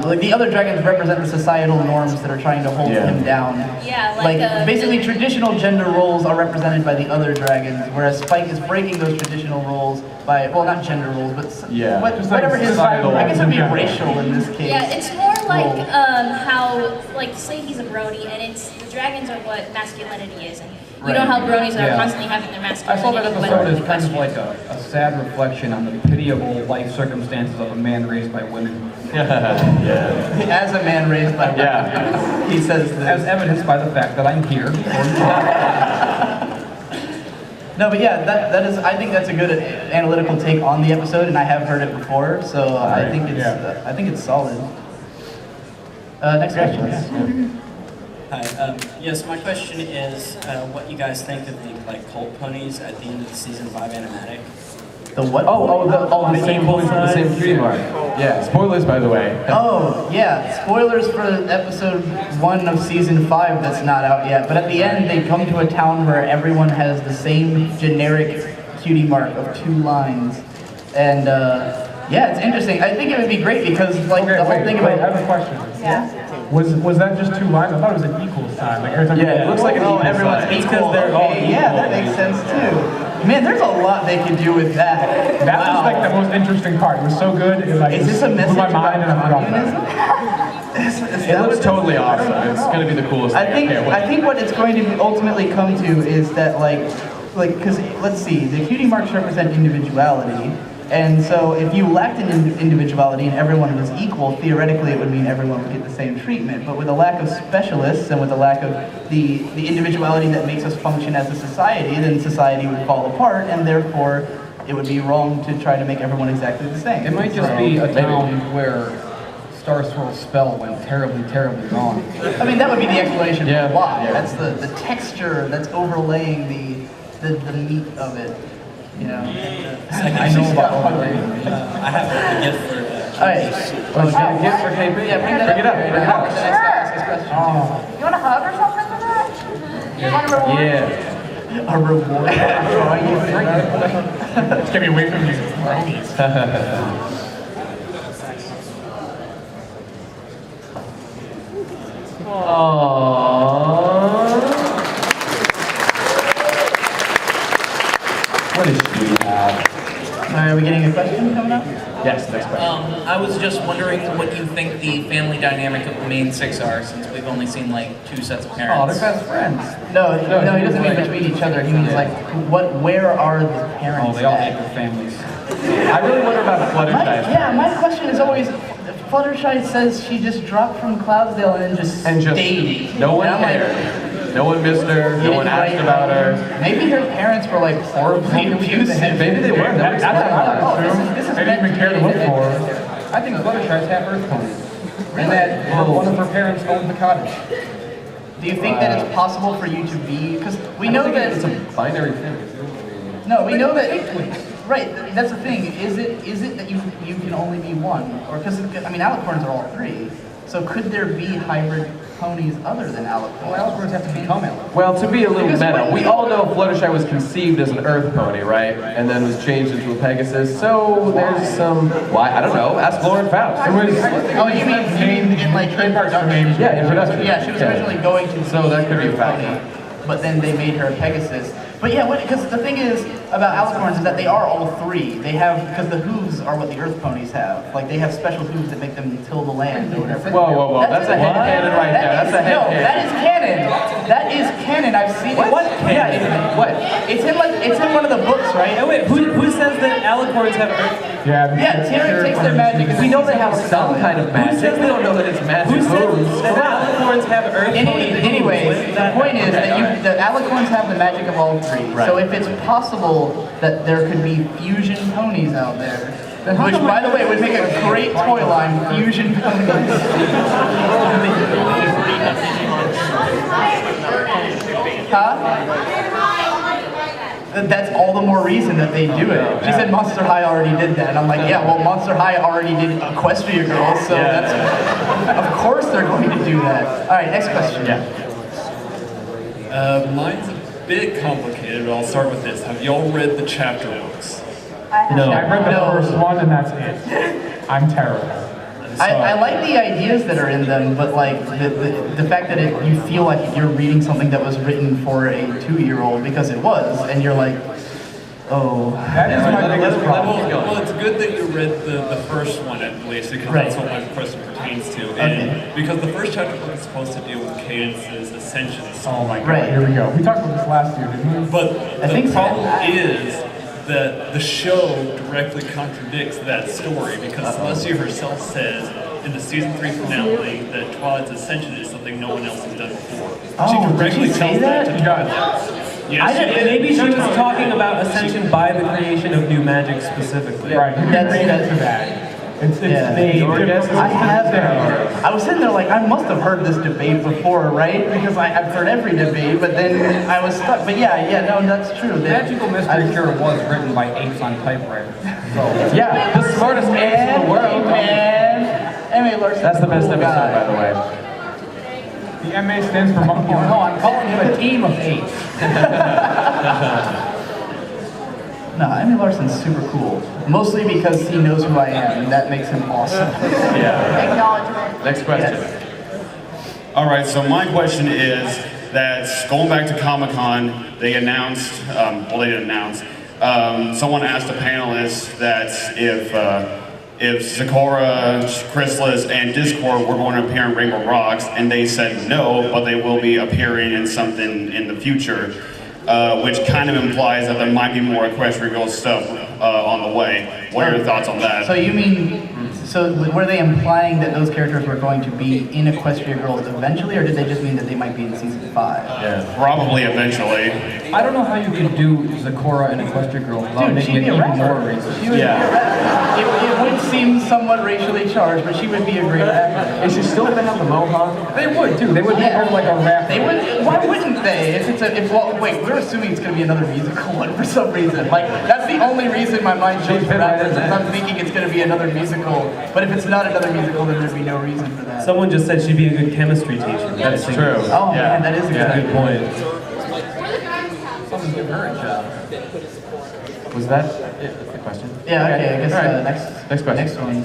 like the other dragons represent the societal norms that are trying to hold him down. Yeah, Like, basically traditional gender roles are represented by the other dragons, whereas Spike is breaking those traditional roles by, well, not gender roles, but whatever his, I guess it would be racial in this case. Yeah, it's more like how, like, say he's a brony, and the dragons are what masculinity is, and you know how bronies are constantly having their I masculinity. saw that episode as kind of questioned. like a sad reflection on the pitiable life circumstances of a man raised by women. As a man raised by women, he says this. As evidenced by the fact that I'm here. No, but yeah, that is. I think that's a good analytical take on the episode, and I have heard it before, so I think it's solid. Next question. Hi. Yes, my question is what you guys think of the cult ponies at the end of the season 5 animatic. The what? The same cutie mark. Yeah. Spoilers, by the way. Oh, yeah. Spoilers for episode 1 of season 5 that's not out yet. But at the end, they come to a town where everyone has the same generic cutie mark of 2 lines. And yeah, it's interesting. I think it would be great because like the whole thing about. I have a question. Yeah. Was that just 2 lines? I thought it was an equal sign. Like every time Yeah, it looks like an equal everyone's sign. equal. Okay, yeah, that makes sense too. Man, there's a lot they could do with that. That was like the most interesting part. It was so good. It like Is this a blew message my about mind and I forgot communism? that. Is It looks totally awesome. It's gonna be the coolest thing. can't wait. I think what it's going to ultimately come to is that like because let's see, the cutie marks represent individuality, and so if you lacked an individuality and everyone was equal, theoretically it would mean everyone would get the same treatment. But with a lack of specialists and with a lack of the individuality that makes us function as a society, then society would fall apart, and therefore it would be wrong to try to make everyone exactly the same. It might just be a town where Star Swirl spell went terribly, terribly wrong. I mean, that would be the explanation for why. Yeah. That's the texture that's overlaying the meat of it. You know. I know about all that. I have a gift for All right. Oh, you got a gift for KP? Yeah, bring it up. Bring it up. The next guy ask his question. You want a hug or something for that? You want a reward? Yeah. A reward. Just get me away from these bronies. What does she have? All right, are we getting a question coming up? Yes, next question. I was just wondering what you think the family dynamic of the main six are, since we've only seen like 2 sets of Oh, parents. they're best friends. No, he doesn't mean between each other. He means like, where are the parents? Oh, they all hate at? their families. I really wonder about Fluttershy. My question is always, Fluttershy says she just dropped from Cloudsdale and then just stayed. No one And I'm like, cared. No one missed her. No one asked about her. Maybe her parents were like horribly abusive. Maybe they were. That's what I would assume. This is They didn't even care to look for her. I think Fluttershy's half Earth pony. And that one of her parents owned the cottage. Do you think that it's possible for you to be? Because we know that it's a binary thing. No, we know that. Right, that's the thing. Is it that you can only be one, or because I mean alicorns are all 3, so could there be hybrid ponies other than alicorns? Well, alicorns have to become alicorns. Well, to be a little Because meta, when we all know Fluttershy was conceived as an Earth pony, right? And then was changed into a Pegasus. So there's some. Why? I don't know. Ask Lauren Faust. Oh, you mean in like in production? Yeah, in production. Yeah, she was originally going to. So that could be a pony, factor. but then they made her a Pegasus. But yeah, because the thing is about alicorns is that they are all 3. They have, because the hooves are what the Earth ponies have. Like they have special hooves that make them till the land or whatever. Whoa. That's a head cannon right there. That's a head No, cannon. that is canon. That is canon. I've seen it. What Yeah, canon? what? It's in one of the books, right? Oh wait, who says that alicorns have Earth? Yeah, Tyrion takes their magic. We know they have some kind of magic. We don't know that it's magic. Who says that alicorns have Earth? Anyways, the point is that the alicorns have the magic of all 3. Right. So if it's possible that there could be fusion ponies out there, which, by the way, would make a great toy line, fusion ponies. Huh? That's all the more reason that they do it. She said Monster High already did that. And I'm like, yeah, well, Monster High already did Equestria Girls, so that's, of course they're going to do that. All right, next question. Mine's a bit complicated, but I'll start with this. Have y'all read the chapter books? No. I read the first one and that's it. I'm terrible. I like the ideas that are in them, but like the fact that you feel like you're reading something that was written for a 2-year-old because it was, and you're like, oh. That is my biggest problem. Well, it's good that you read the first one at least, because that's what my question pertains to. And because the first chapter book is supposed to deal with Cadence's ascensions. Oh my god, here we go. We talked about this last year, didn't we? But the problem is that the show directly contradicts that story, because Celestia herself says in the season 3 finale that Twilight's ascension is something no one else has done before. She directly tells that to Twilight. Yes, Maybe she was talking about ascension by the creation of new magic specifically. Right, you can read into that. It's I have that. I was sitting there like, I must have heard this debate before, right? Because I've heard every debate, but then I was stuck. But yeah, no, that's true. Magical Mystery Cure was written by apes on typewriters. So. Yeah, the smartest apes in the world. Man, M.A. Larson. That's the best episode, by the way. The MA stands for monkey. No, I'm calling you a team of apes. No, M.A. Larson's super cool. Mostly because he knows who I am, and that makes him awesome. Acknowledgement. Next question. All right, so my question is that going back to Comic-Con, they announced, well, they didn't announce, someone asked the panelists that if Zecora, Chrysalis, and Discord were going to appear in Rainbow Rocks, and they said no, but they will be appearing in something in the future, which kind of implies that there might be more Equestria Girls stuff on the way. What are your thoughts on that? So you mean So were they implying that those characters were going to be in Equestria Girls eventually, or did they just mean that they might be in season 5? Yeah, probably eventually. I don't know how you could do Zecora and Equestria Girls without making it even more racist. She would be a rapper. It would seem somewhat racially charged, but she would be a great actor. Is she still gonna have the mohawk? They would too. They would make her like a rapper. They would. Why wouldn't they? Well, wait, we're assuming it's going to be another musical one for some reason. Like, that's the only reason my mind goes to rappers, is I'm thinking it's going to be another musical. But if it's not another musical, then there'd be no reason for that. Someone just said she'd be a good chemistry teacher. That's true. Oh man, that is a Good point. Someone give her a job. Was that it? The question? Yeah, okay, I guess Alright. next question. Next one.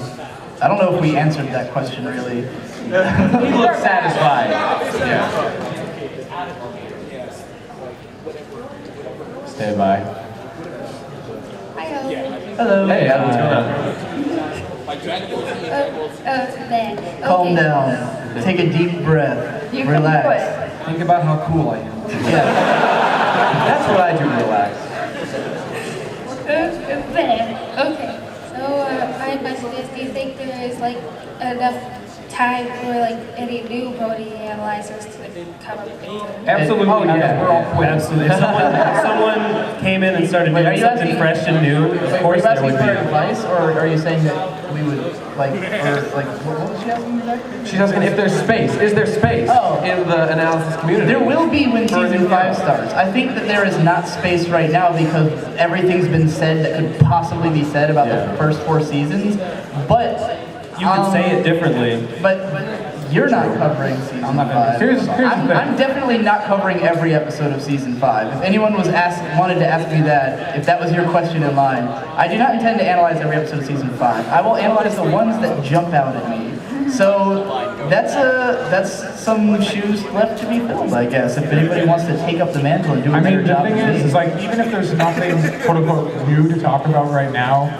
I don't know if we answered that question really. He looks satisfied. Yeah. Stand by. Hello. Hey, Adam, what's going on? Calm down. Take a deep breath. Relax. Think about how cool I am. Yeah. That's what I do, relax. Okay. So my question is, do you think there is like enough time for like any new Brony analyzers to come up with it? Absolutely. Oh, yeah. We're all quitting. Absolutely. If someone came in and started doing something fresh and new, of course are you there would asking for be. advice, or are you saying that we would what was she asking exactly? She's asking if there's space. Is there space in the analysis community? There will be when season 5 starts. I think that there is not space right now because everything's been said that could possibly be said about the first 4 seasons. But You can say it differently. But you're not covering season 5. Here's the thing. I'm definitely not covering every episode of season 5. If anyone wanted to ask me that, if that was your question in line, I do not intend to analyze every episode of season 5. I will analyze the ones that jump out at me. So that's some shoes left to be filled, I guess. If anybody wants to take up the mantle and do a better job. The thing is like, even if there's nothing quote unquote new to talk about right now,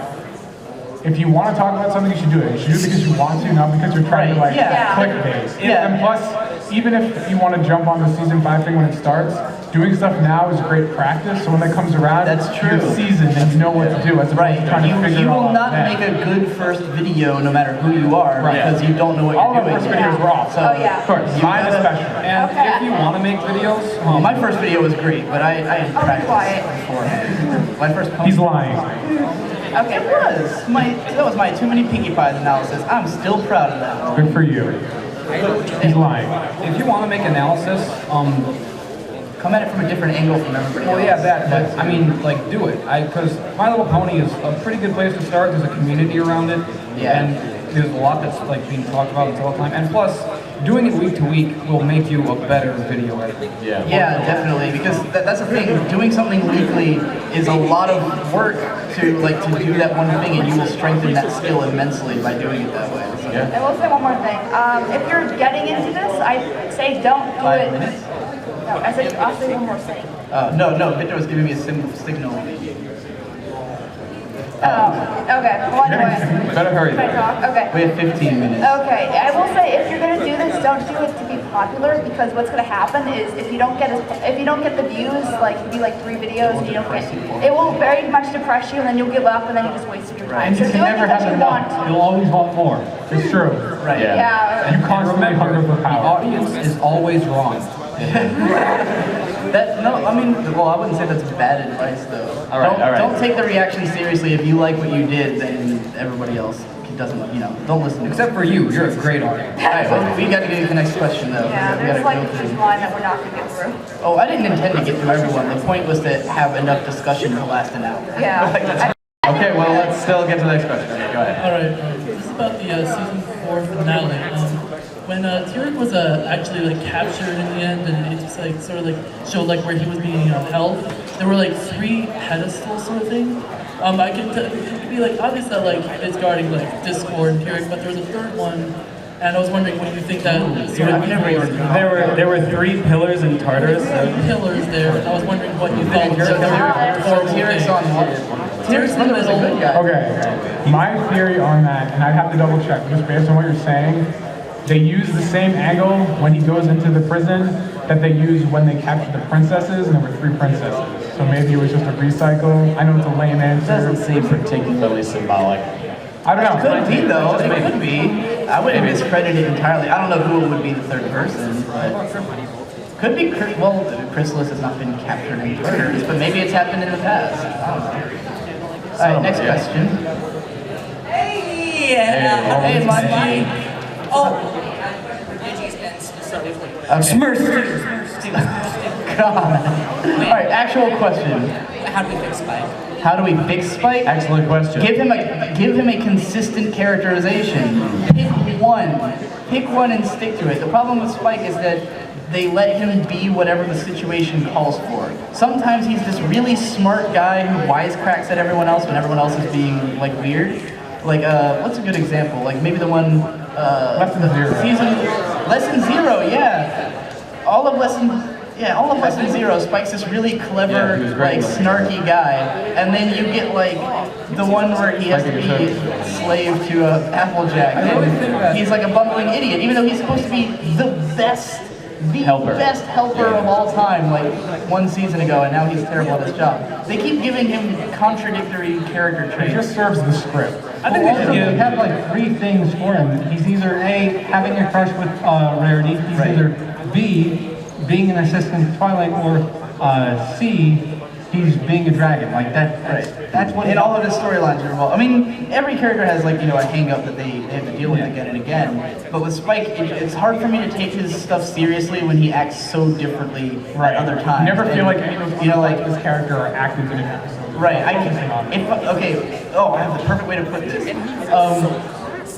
if you want to talk about something, you should do it. You should do it because you want to, not because you're trying to like clickbait. And plus, even if you want to jump on the season 5 thing when it starts, doing stuff now is great practice. So when that comes around, that's true. You're seasoned and you know what to do as opposed to trying to figure it all out. You will not make a good first video no matter who you are because you don't know what you're doing. All of our first videos were awesome. Of course. Mine especially. And if you want to make videos, my first video was great, but I had practiced beforehand. My first. He's lying. Okay, that was my too many Pinkie Pies analysis. I'm still proud of that. Good for you. He's lying. If you want to make analysis, come at it from a different angle from everybody else. Well, yeah, that, but I mean, like, do it. Because My Little Pony is a pretty good place to start. There's a community around it, and there's a lot that's like being talked about all the time. And plus, doing it week to week will make you a better video editor. Yeah, definitely. Because that's the thing. Doing something weekly is a lot of work to do that one thing, and you will strengthen that skill immensely by doing it that way. So. I will say one more thing. If you're getting into this, I say don't do 5 it. minutes? No, I'll say one more thing. No, Victor was giving me a signal. Okay. Well, anyway. Better hurry. Can I talk? Okay. We have 15 minutes. Okay. I will say if you're gonna do this, don't do it to be popular because what's gonna happen is if you don't get the views, like it'd be like 3 videos, and you don't get, it will very much depress you, and then you'll give up, and then you just wasted your time. And So you do can it never because have you enough. want. You'll always want more. It's true. Right. Yeah. You constantly hunger for The power. audience is always wrong. I wouldn't say that's bad advice though. All right. Don't take the reaction seriously. If you like what you did, then everybody else doesn't, don't listen to Except for you, you're a great audience. Alright, well, we got to get to the next question though. Yeah, We there's gotta like go there's through. one that we're not gonna get through. Oh, I didn't intend to get through everyone. The point was to have enough discussion to last an hour. Yeah. Okay, well, let's still get to the next question. Okay, go ahead. Alright, this is about the season 4 finale. When Tyrion was actually captured in the end, and it just sort of showed where he was being held, there were 3 pedestals sort of thing. It could be obvious that it's guarding Discord and Tyrion, but there was a 3rd one, and I was wondering what you think that sort of There were 3 pillars in Tartarus. 3 pillars there, and I was wondering what you thought. Tyrion's on what? Tyrion's in the middle. Okay, my theory on that, and I'd have to double check, just based on what you're saying, they use the same angle when he goes into the prison that they use when they captured the princesses, and there were 3 princesses. So maybe it was just a recycle. I know it's a lame answer. Doesn't seem particularly symbolic. I don't know. It could be though. It could be. I wouldn't discredit it entirely. I don't know who would be the third person, but could be. Well, Chrysalis has not been captured in murders, but maybe it's happened in the past. I don't know. All right, next question. Hey, Hey, Monkey. Oh. Okay. God. All right, actual question. How do we fix Spike? How do we fix Spike? Excellent question. Give him a consistent characterization. Pick one and stick to it. The problem with Spike is that they let him be whatever the situation calls for. Sometimes he's this really smart guy who wisecracks at everyone else when everyone else is being like weird. Like what's a good example? Like maybe the one Lesson Zero. Lesson Zero, yeah. All of Lesson Zero, Spike's this really clever, like snarky guy, and then you get like the one where he has to be slave to Applejack, and he's like a bumbling idiot, even though he's supposed to be the best helper of all time, like one season ago, and now he's terrible at his job. They keep giving him contradictory character traits. It just serves the script. I think they have like 3 things for him. He's either A, having a crush with Rarity, he's either B, being an assistant to Twilight, or C, he's being a dragon. Like that. That's what. And all of his storylines are involved. I mean, every character has like a hang up that they have to deal with again and again. But with Spike, it's hard for me to take his stuff seriously when he acts so differently at other times. You never feel like any of those his character are active in an episode. Right. I have the perfect way to put this.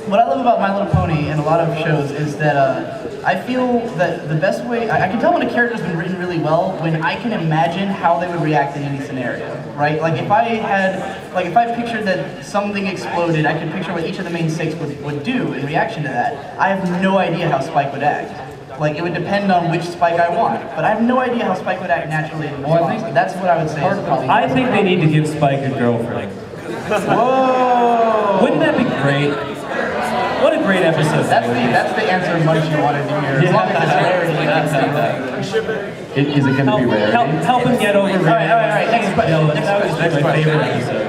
What I love about My Little Pony and a lot of shows is that I feel that the best way, I can tell when a character's been written really well when I can imagine how they would react in any scenario, right? Like if I pictured that something exploded, I could picture what each of the main 6 would do in reaction to that. I have no idea how Spike would act. Like it would depend on which Spike I want, but I have no idea how Spike would act naturally in response. That's what I would say. I think they need to give Spike a girlfriend. Whoa! Wouldn't that be great? What a great episode. That's the answer Munchie wanted to hear. As long as it's Rarity. Is it going to be Rarity? Help him get over Rarity. All right. Next question. That was my favorite episode.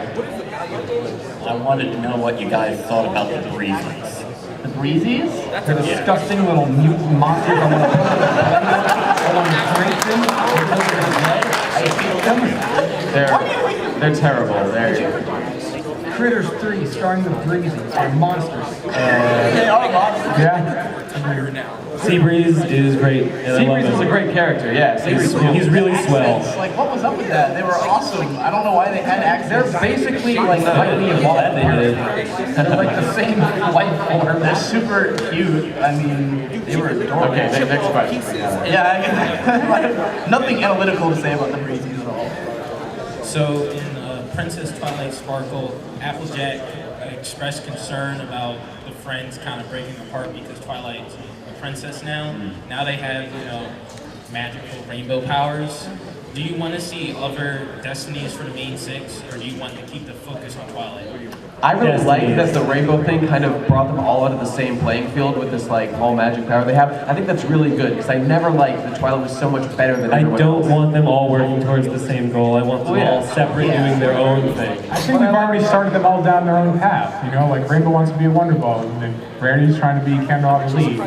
I wanted to know what you guys thought about the Breezies. The Breezies? They're disgusting little mutant monsters. I want to drink them. They're terrible. Critters 3, starring the Breezies, are monsters. They are monsters. Yeah. Seabreeze is great. Seabreeze is a great character, yeah. He's really swell. Like, what was up with that? They were awesome. I don't know why they had accents. They're basically like slightly evolved. They're like the same life form. They're super cute. I mean, they were adorable. Okay, next question. Yeah, nothing analytical to say about the Breezies at all. So in Princess Twilight Sparkle, Applejack expressed concern about the friends kind of breaking apart because Twilight's a princess now. Now they have, magical rainbow powers. Do you want to see other destinies for the main 6, or do you want to keep the focus on Twilight? I really like that the rainbow thing kind of brought them all out of the same playing field with this like all magic power they have. I think that's really good because I never liked that Twilight was so much better than everyone else. I don't want them all working towards the same goal. I want them all separate, doing their own thing. I think we've already started them all down their own path. Like Rainbow wants to be a Wonder Ball, and then Rarity's trying to be Candelabra Lee.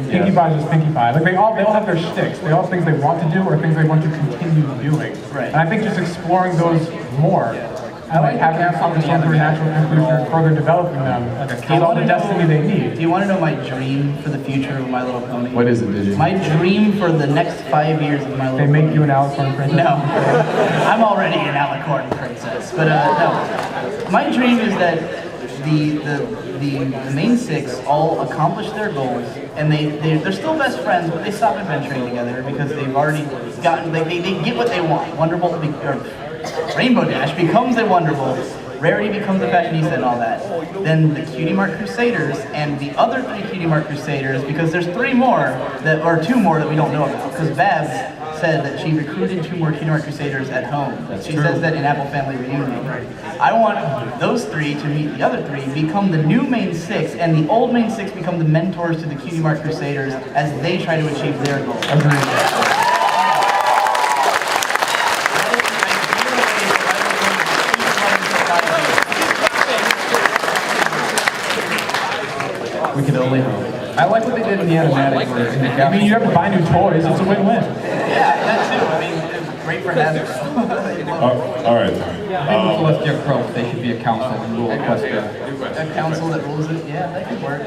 Pinkie Pie's just Pinkie Pie. Like they all have their sticks. They all have things they want to do or things they want to continue doing. Right. And I think just exploring those more. I like having some sort of natural conclusion, further developing them, get all the destiny they need. Do you want to know my dream for the future of My Little Pony? What is it, Digi? My dream for the next 5 years of My Little Pony. They make you an Alicorn princess? No. I'm already an Alicorn princess. But no. My dream is that the main 6 all accomplish their goals, and they're still best friends, but they stop adventuring together because they've already gotten, they get what they want. Wonderbolt, Rainbow Dash becomes a Wonderbolt, Rarity becomes a fashionista and all that. Then the Cutie Mark Crusaders and the other 3 Cutie Mark Crusaders, because there's 2 more that we don't know about, because Babs said that she recruited 2 more Cutie Mark Crusaders at home. She says that in Apple Family Reunion. I want those 3 to meet the other 3, become the new main 6, and the old main 6 become the mentors to the Cutie Mark Crusaders as they try to achieve their goals. only hope. I like what they did in the animatic version. I mean, you have to buy new toys. It's a win-win. Yeah, that too. I mean, it's great for Hasbro. All right. Celestia Crow, they should be a council and rule Equestria. A council that rules it, yeah, that could work.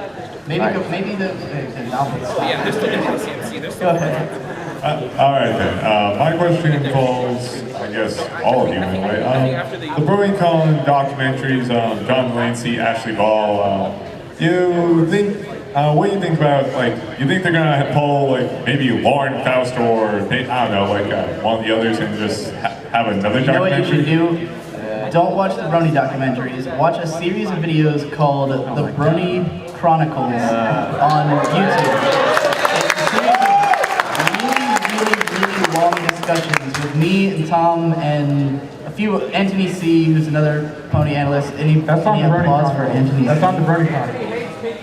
Maybe, maybe the Yeah, they're still getting the CMC. They're still Go ahead. All right then. My question involves, I guess, all of you anyway. The BronyCon documentaries, John Delancey, Ashley Ball. You think? What do you think about, like, you think they're gonna pull, like, maybe Lauren Faust or, I don't know, like, one of the others and just have another You know what you documentary? should do? Don't watch the Brony documentaries. Watch a series of videos called the Brony Chronicles on YouTube. It's a series of really long discussions with me and Tom and a few, Anthony C, who's another pony analyst. That's not the Brony applause for Chronicles. Anthony That's C. not the Brony Chronicles.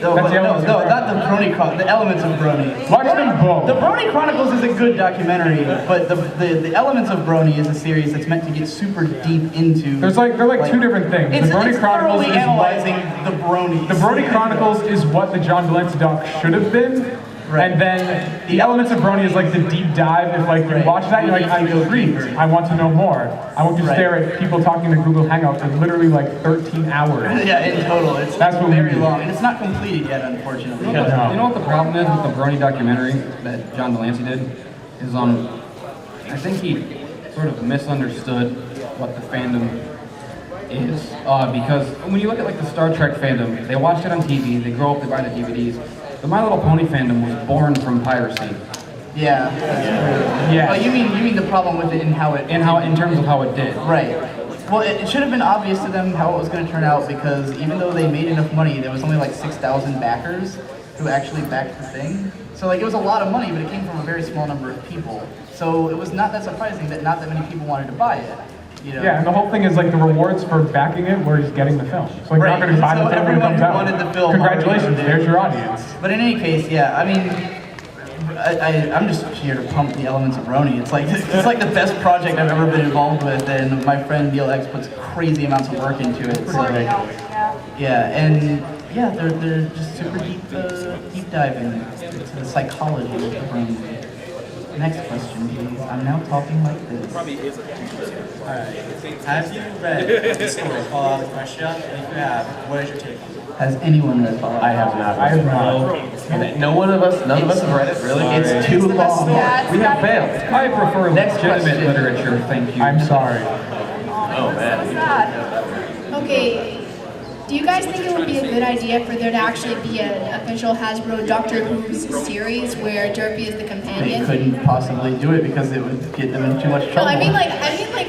No, That's the no, Elements of no, Brony. not the Brony Chronicles, the Elements of Brony. Watch them both. The Brony Chronicles is a good documentary, but the Elements of Brony is a series that's meant to get super deep into. They're like two different things. It's, The Brony it's Chronicles thoroughly is analyzing the Bronies. The Brony Chronicles is what the John Delancey doc should have been. Right. And then the Elements of Brony is like the deep dive. If like you watch that, you're like, I'm intrigued. I want to know more. I want to stare at people talking to Google Hangouts for literally like 13 hours. Yeah, in total, it's That's what very we do. long, and it's not completed yet, unfortunately. You know what the problem is with the Brony documentary that John Delancey did? Is I think he sort of misunderstood what the fandom is. Because when you look at like the Star Trek fandom, they watched it on TV, they grow up, they buy the DVDs. The My Little Pony fandom was born from piracy. Yeah. Yeah. Oh, you mean the problem with it and how it... In terms of how it did. Right. Well, it should have been obvious to them how it was going to turn out, because even though they made enough money, there was only like 6,000 backers who actually backed the thing. So like it was a lot of money, but it came from a very small number of people. So it was not that surprising that not that many people wanted to buy it. You know? Yeah, and the whole thing is like the rewards for backing it were just getting the film. So like, you're not going to buy the film when it comes out. Wanted the film. Congratulations, there's your audience. But in any case, yeah, I mean, I'm just here to pump the Elements of Brony. It's like the best project I've ever been involved with, and my friend Neil X puts crazy amounts of work into it. So, yeah, and yeah, they're just super deep diving into the psychology of the Brony. Next question, please. I'm now talking like this. Alright. Have you read the story Fallout Equestria? If you have, what is your take on it? Has anyone read Fallout? I have not. I have not. None of us have read it, really? It's too long. We have failed. I prefer legitimate literature, thank you. I'm sorry. Oh, man. Okay, do you guys think it would be a good idea for there to actually be an official Hasbro Doctor Who series where Derpy is the They companion? couldn't possibly do it because it would get them in too much No, trouble. I mean like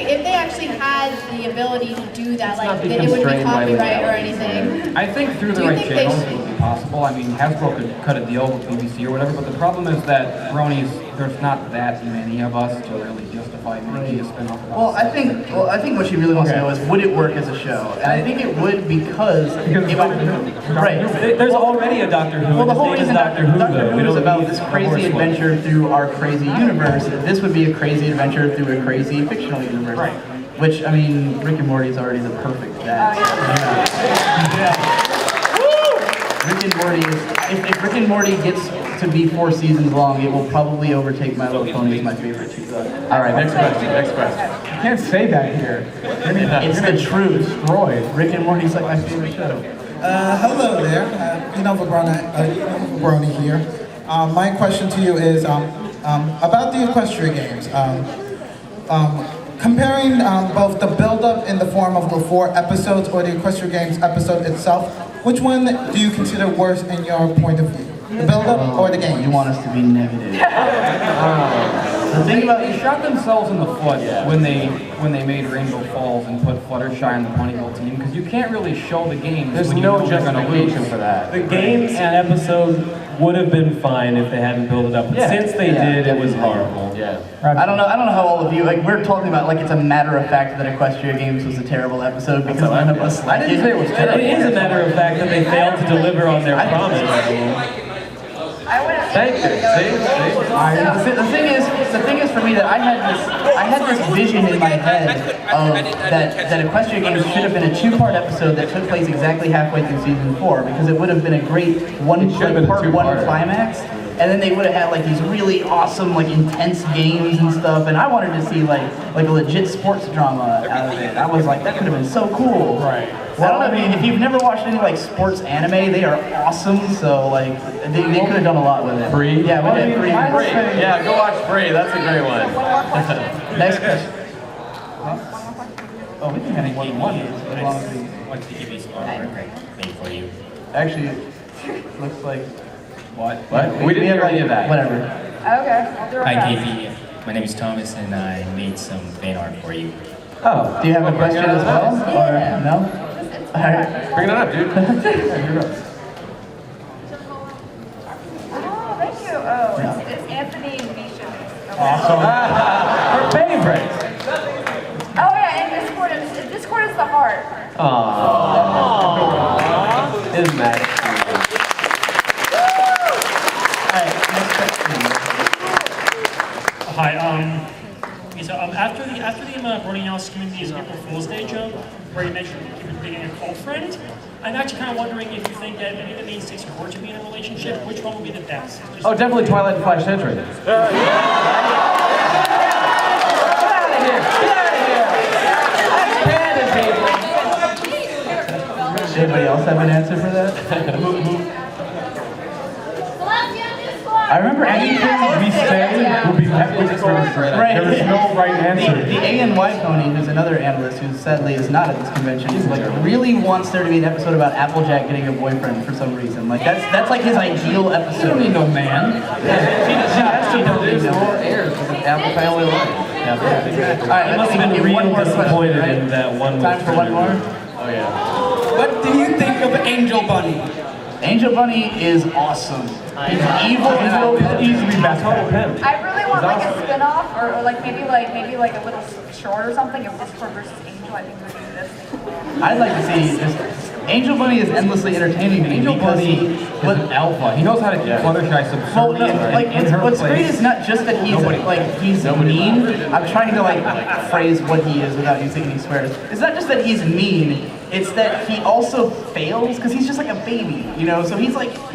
if they actually had the ability to do that, like not be that it would be constrained by copyright or legality. anything. I think through the Do you right think they channels should- it would be possible. I mean, Hasbro could cut a deal with BBC or whatever, but the problem is that Bronies, there's not that many of us to really justify making a spin-off. Well, I think what she really wants to know is, would it work as a show? And I think it would because it would, right. There's already a Doctor Who. Well, the His whole name is reason Doctor Who, Doctor though. Who We is don't about need this a crazy horse one. adventure through our crazy universe. This would be a crazy adventure through a crazy fictional universe. Right. Which, I mean, Rick and Morty is already the perfect that. Rick and Morty is, if Rick and Morty gets to be 4 seasons long, it will probably overtake My Little Pony as my favorite too. All right, next question. You can't say that here. It's the truth. Destroyed. Rick and Morty's like my favorite show. Hello there, Brony here. My question to you is about the Equestria games. Comparing both the build-up in the form of the 4 episodes or the Equestria games episode itself, which one do you consider worse in your point of view? The build-up or the game? You want us to be negative. They shot themselves in the foot when they made Rainbow Falls and put Fluttershy on the Ponyville team, because you can't really show the games. There's when you no know they're gonna lose. justification for that. The game and episode would have been fine if they hadn't built it up. But since they did, it was horrible. Yeah. I don't know how all of you, like, we're talking about like it's a matter of fact that Equestria Games was a terrible episode because none of us liked it. It is a matter of fact that they failed to deliver on their promise. Thank you. See? The thing is for me that I had this vision in my head of that Equestria Games should have been a 2-part episode that took place exactly halfway through season 4 because it would have been a great part 1 climax. And then they would have had like these really awesome, like intense games and stuff. And I wanted to see like a legit sports drama out of it. I was like, that could have been so cool. Right. Well, I don't know if you've never watched any like sports anime, they are awesome. So like they could have done a lot with it. Free? Yeah, we did Free. Yeah, go watch Free. That's a great one. Next question. Oh, we can have more than one. As long as we. What's the EV thing for you? Actually, looks like. What? We didn't hear any of that. Whatever. Okay, I'll do it. Hi, KV. My name is Thomas, and I made some fan art for you. Oh, do you have a question as well? Yeah. Or no? All right. Bring it up, dude. Oh, thank you. Oh, it's Anthony Misha. Awesome. Her favorite. Oh yeah, and Discord is the heart. Aww. Isn't that Hi. So after the Brony Alice Community's April Fool's Day joke, where you mentioned you were being a cult friend, I'm actually kind of wondering if you think that any of the main six were to be in a relationship, which one would be the best? Oh, definitely Twilight and Flash Sentry. Get out of here! Get out of here! Does anybody else have an answer for that? I remember anything we say will be met with criticism. Right. There is no right answer. The A&Y Pony, who's another analyst who sadly is not at this convention, really wants there to be an episode about Applejack getting a boyfriend for some reason. Like that's like his ideal episode. You don't need no man. She has to produce more heirs because of Apple family line. All right, I must have been really disappointed in that one. Time for one more? Oh yeah. What do you think of Angel Bunny? Angel Bunny is awesome. He's evil and will easily best pimp. I really want like a spin-off or like maybe a little short or something of Discord versus Angel. I think would be this. I'd like to see this. Angel Bunny is endlessly entertaining to me because he is an alpha. He knows how to Fluttershy subservient. What's great is not just that he's mean. I'm trying to phrase what he is without using any swears. It's not just that he's mean. It's that he also fails because he's just like a baby, you know. So he's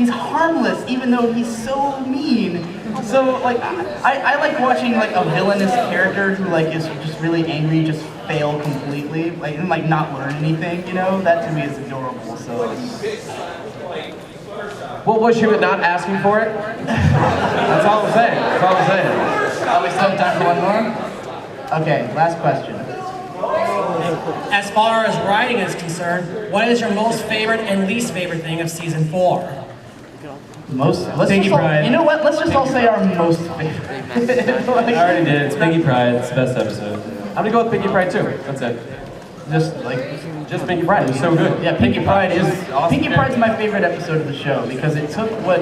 harmless even though he's so mean. So I like watching a villainous character who is just really angry, just fail completely, and not learn anything, you know. That to me is adorable. So. Well, was she not asking for it? That's all I'm saying. That's all I'm saying. We still have time for one more? Okay, last question. As far as writing is concerned, what is your most favorite and least favorite thing of season 4? You know what? Let's just all say our most favorite. I already did. It's Pinky Pride. It's the best episode. I'm gonna go with Pinky Pride too. That's it. Just Pinky Pride. It was so good. Yeah, Pinky Pride is awesome. Pinky Pride's my favorite episode of the show because it took what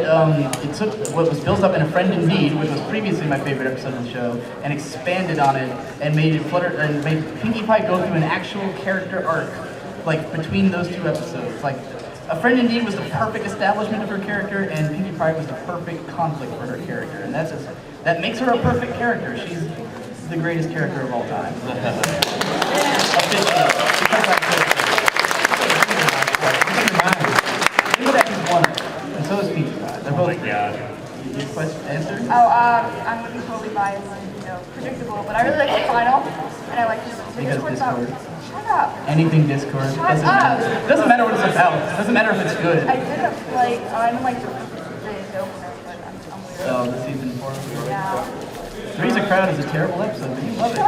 was built up in A Friend in Need, which was previously my favorite episode of the show, and expanded on it and made Pinkie Pie go through an actual character arc, between those two episodes. A Friend in Need was the perfect establishment of her character, and Pinkie Pie was the perfect conflict for her character, and that makes her a perfect character. She's the greatest character of all time. And so is Pizza Pie. They're both great. Your question answer? I'm gonna be totally biased and predictable, but I really like the final, and I like the Discord stuff. Shut up. Anything Discord. Doesn't matter. Doesn't matter what it's about. Doesn't matter if it's good. I did I'm the opener, but I'm weird. Oh, the season 4. Yeah. Three's a Crowd is a terrible episode, but you love it.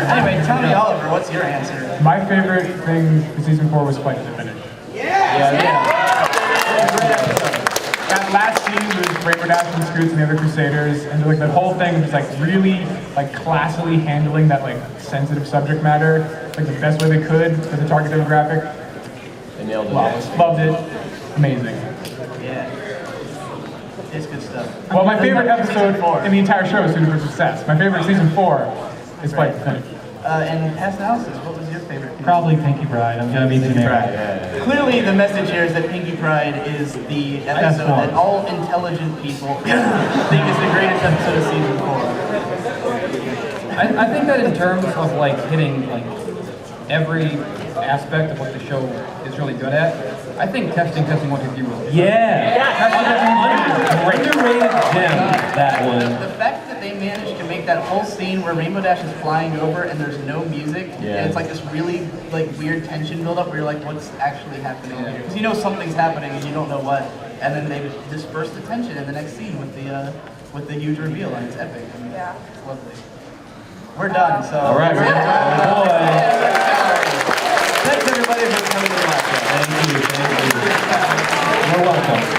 Anyway, tell me, Oliver, what's your answer? My favorite thing for season 4 was Fight to the Finish. That last scene was Rainbow Dash and Scoots and the other Crusaders, and the whole thing was really classily handling that sensitive subject matter, the best way they could for the target demographic. They nailed it. Loved it. Amazing. Yeah. It's good stuff. Well, my favorite episode in the entire show is Super Success. My favorite season 4 is Fight to the Finish. And past analysis, what was your favorite? Probably Pinky Pride. I'm gonna be generic. Clearly, the message here is that Pinky Pride is the episode that all intelligent people think is the greatest episode of season 4. I think that in terms of like hitting like every aspect of what the show is really good at, I think testing 1, 2, 3 really. Underrated gem, that one. The fact that they managed to make that whole scene where Rainbow Dash is flying over and there's no music, and it's like this really like weird tension buildup where you're like, what's actually happening here? Because you know something's happening and you don't know what, and then they disperse the tension in the next scene with the huge reveal, and it's epic. I mean, it's lovely. We're done. So. All right. Thanks everybody for coming to the live show. Thank you. You're welcome.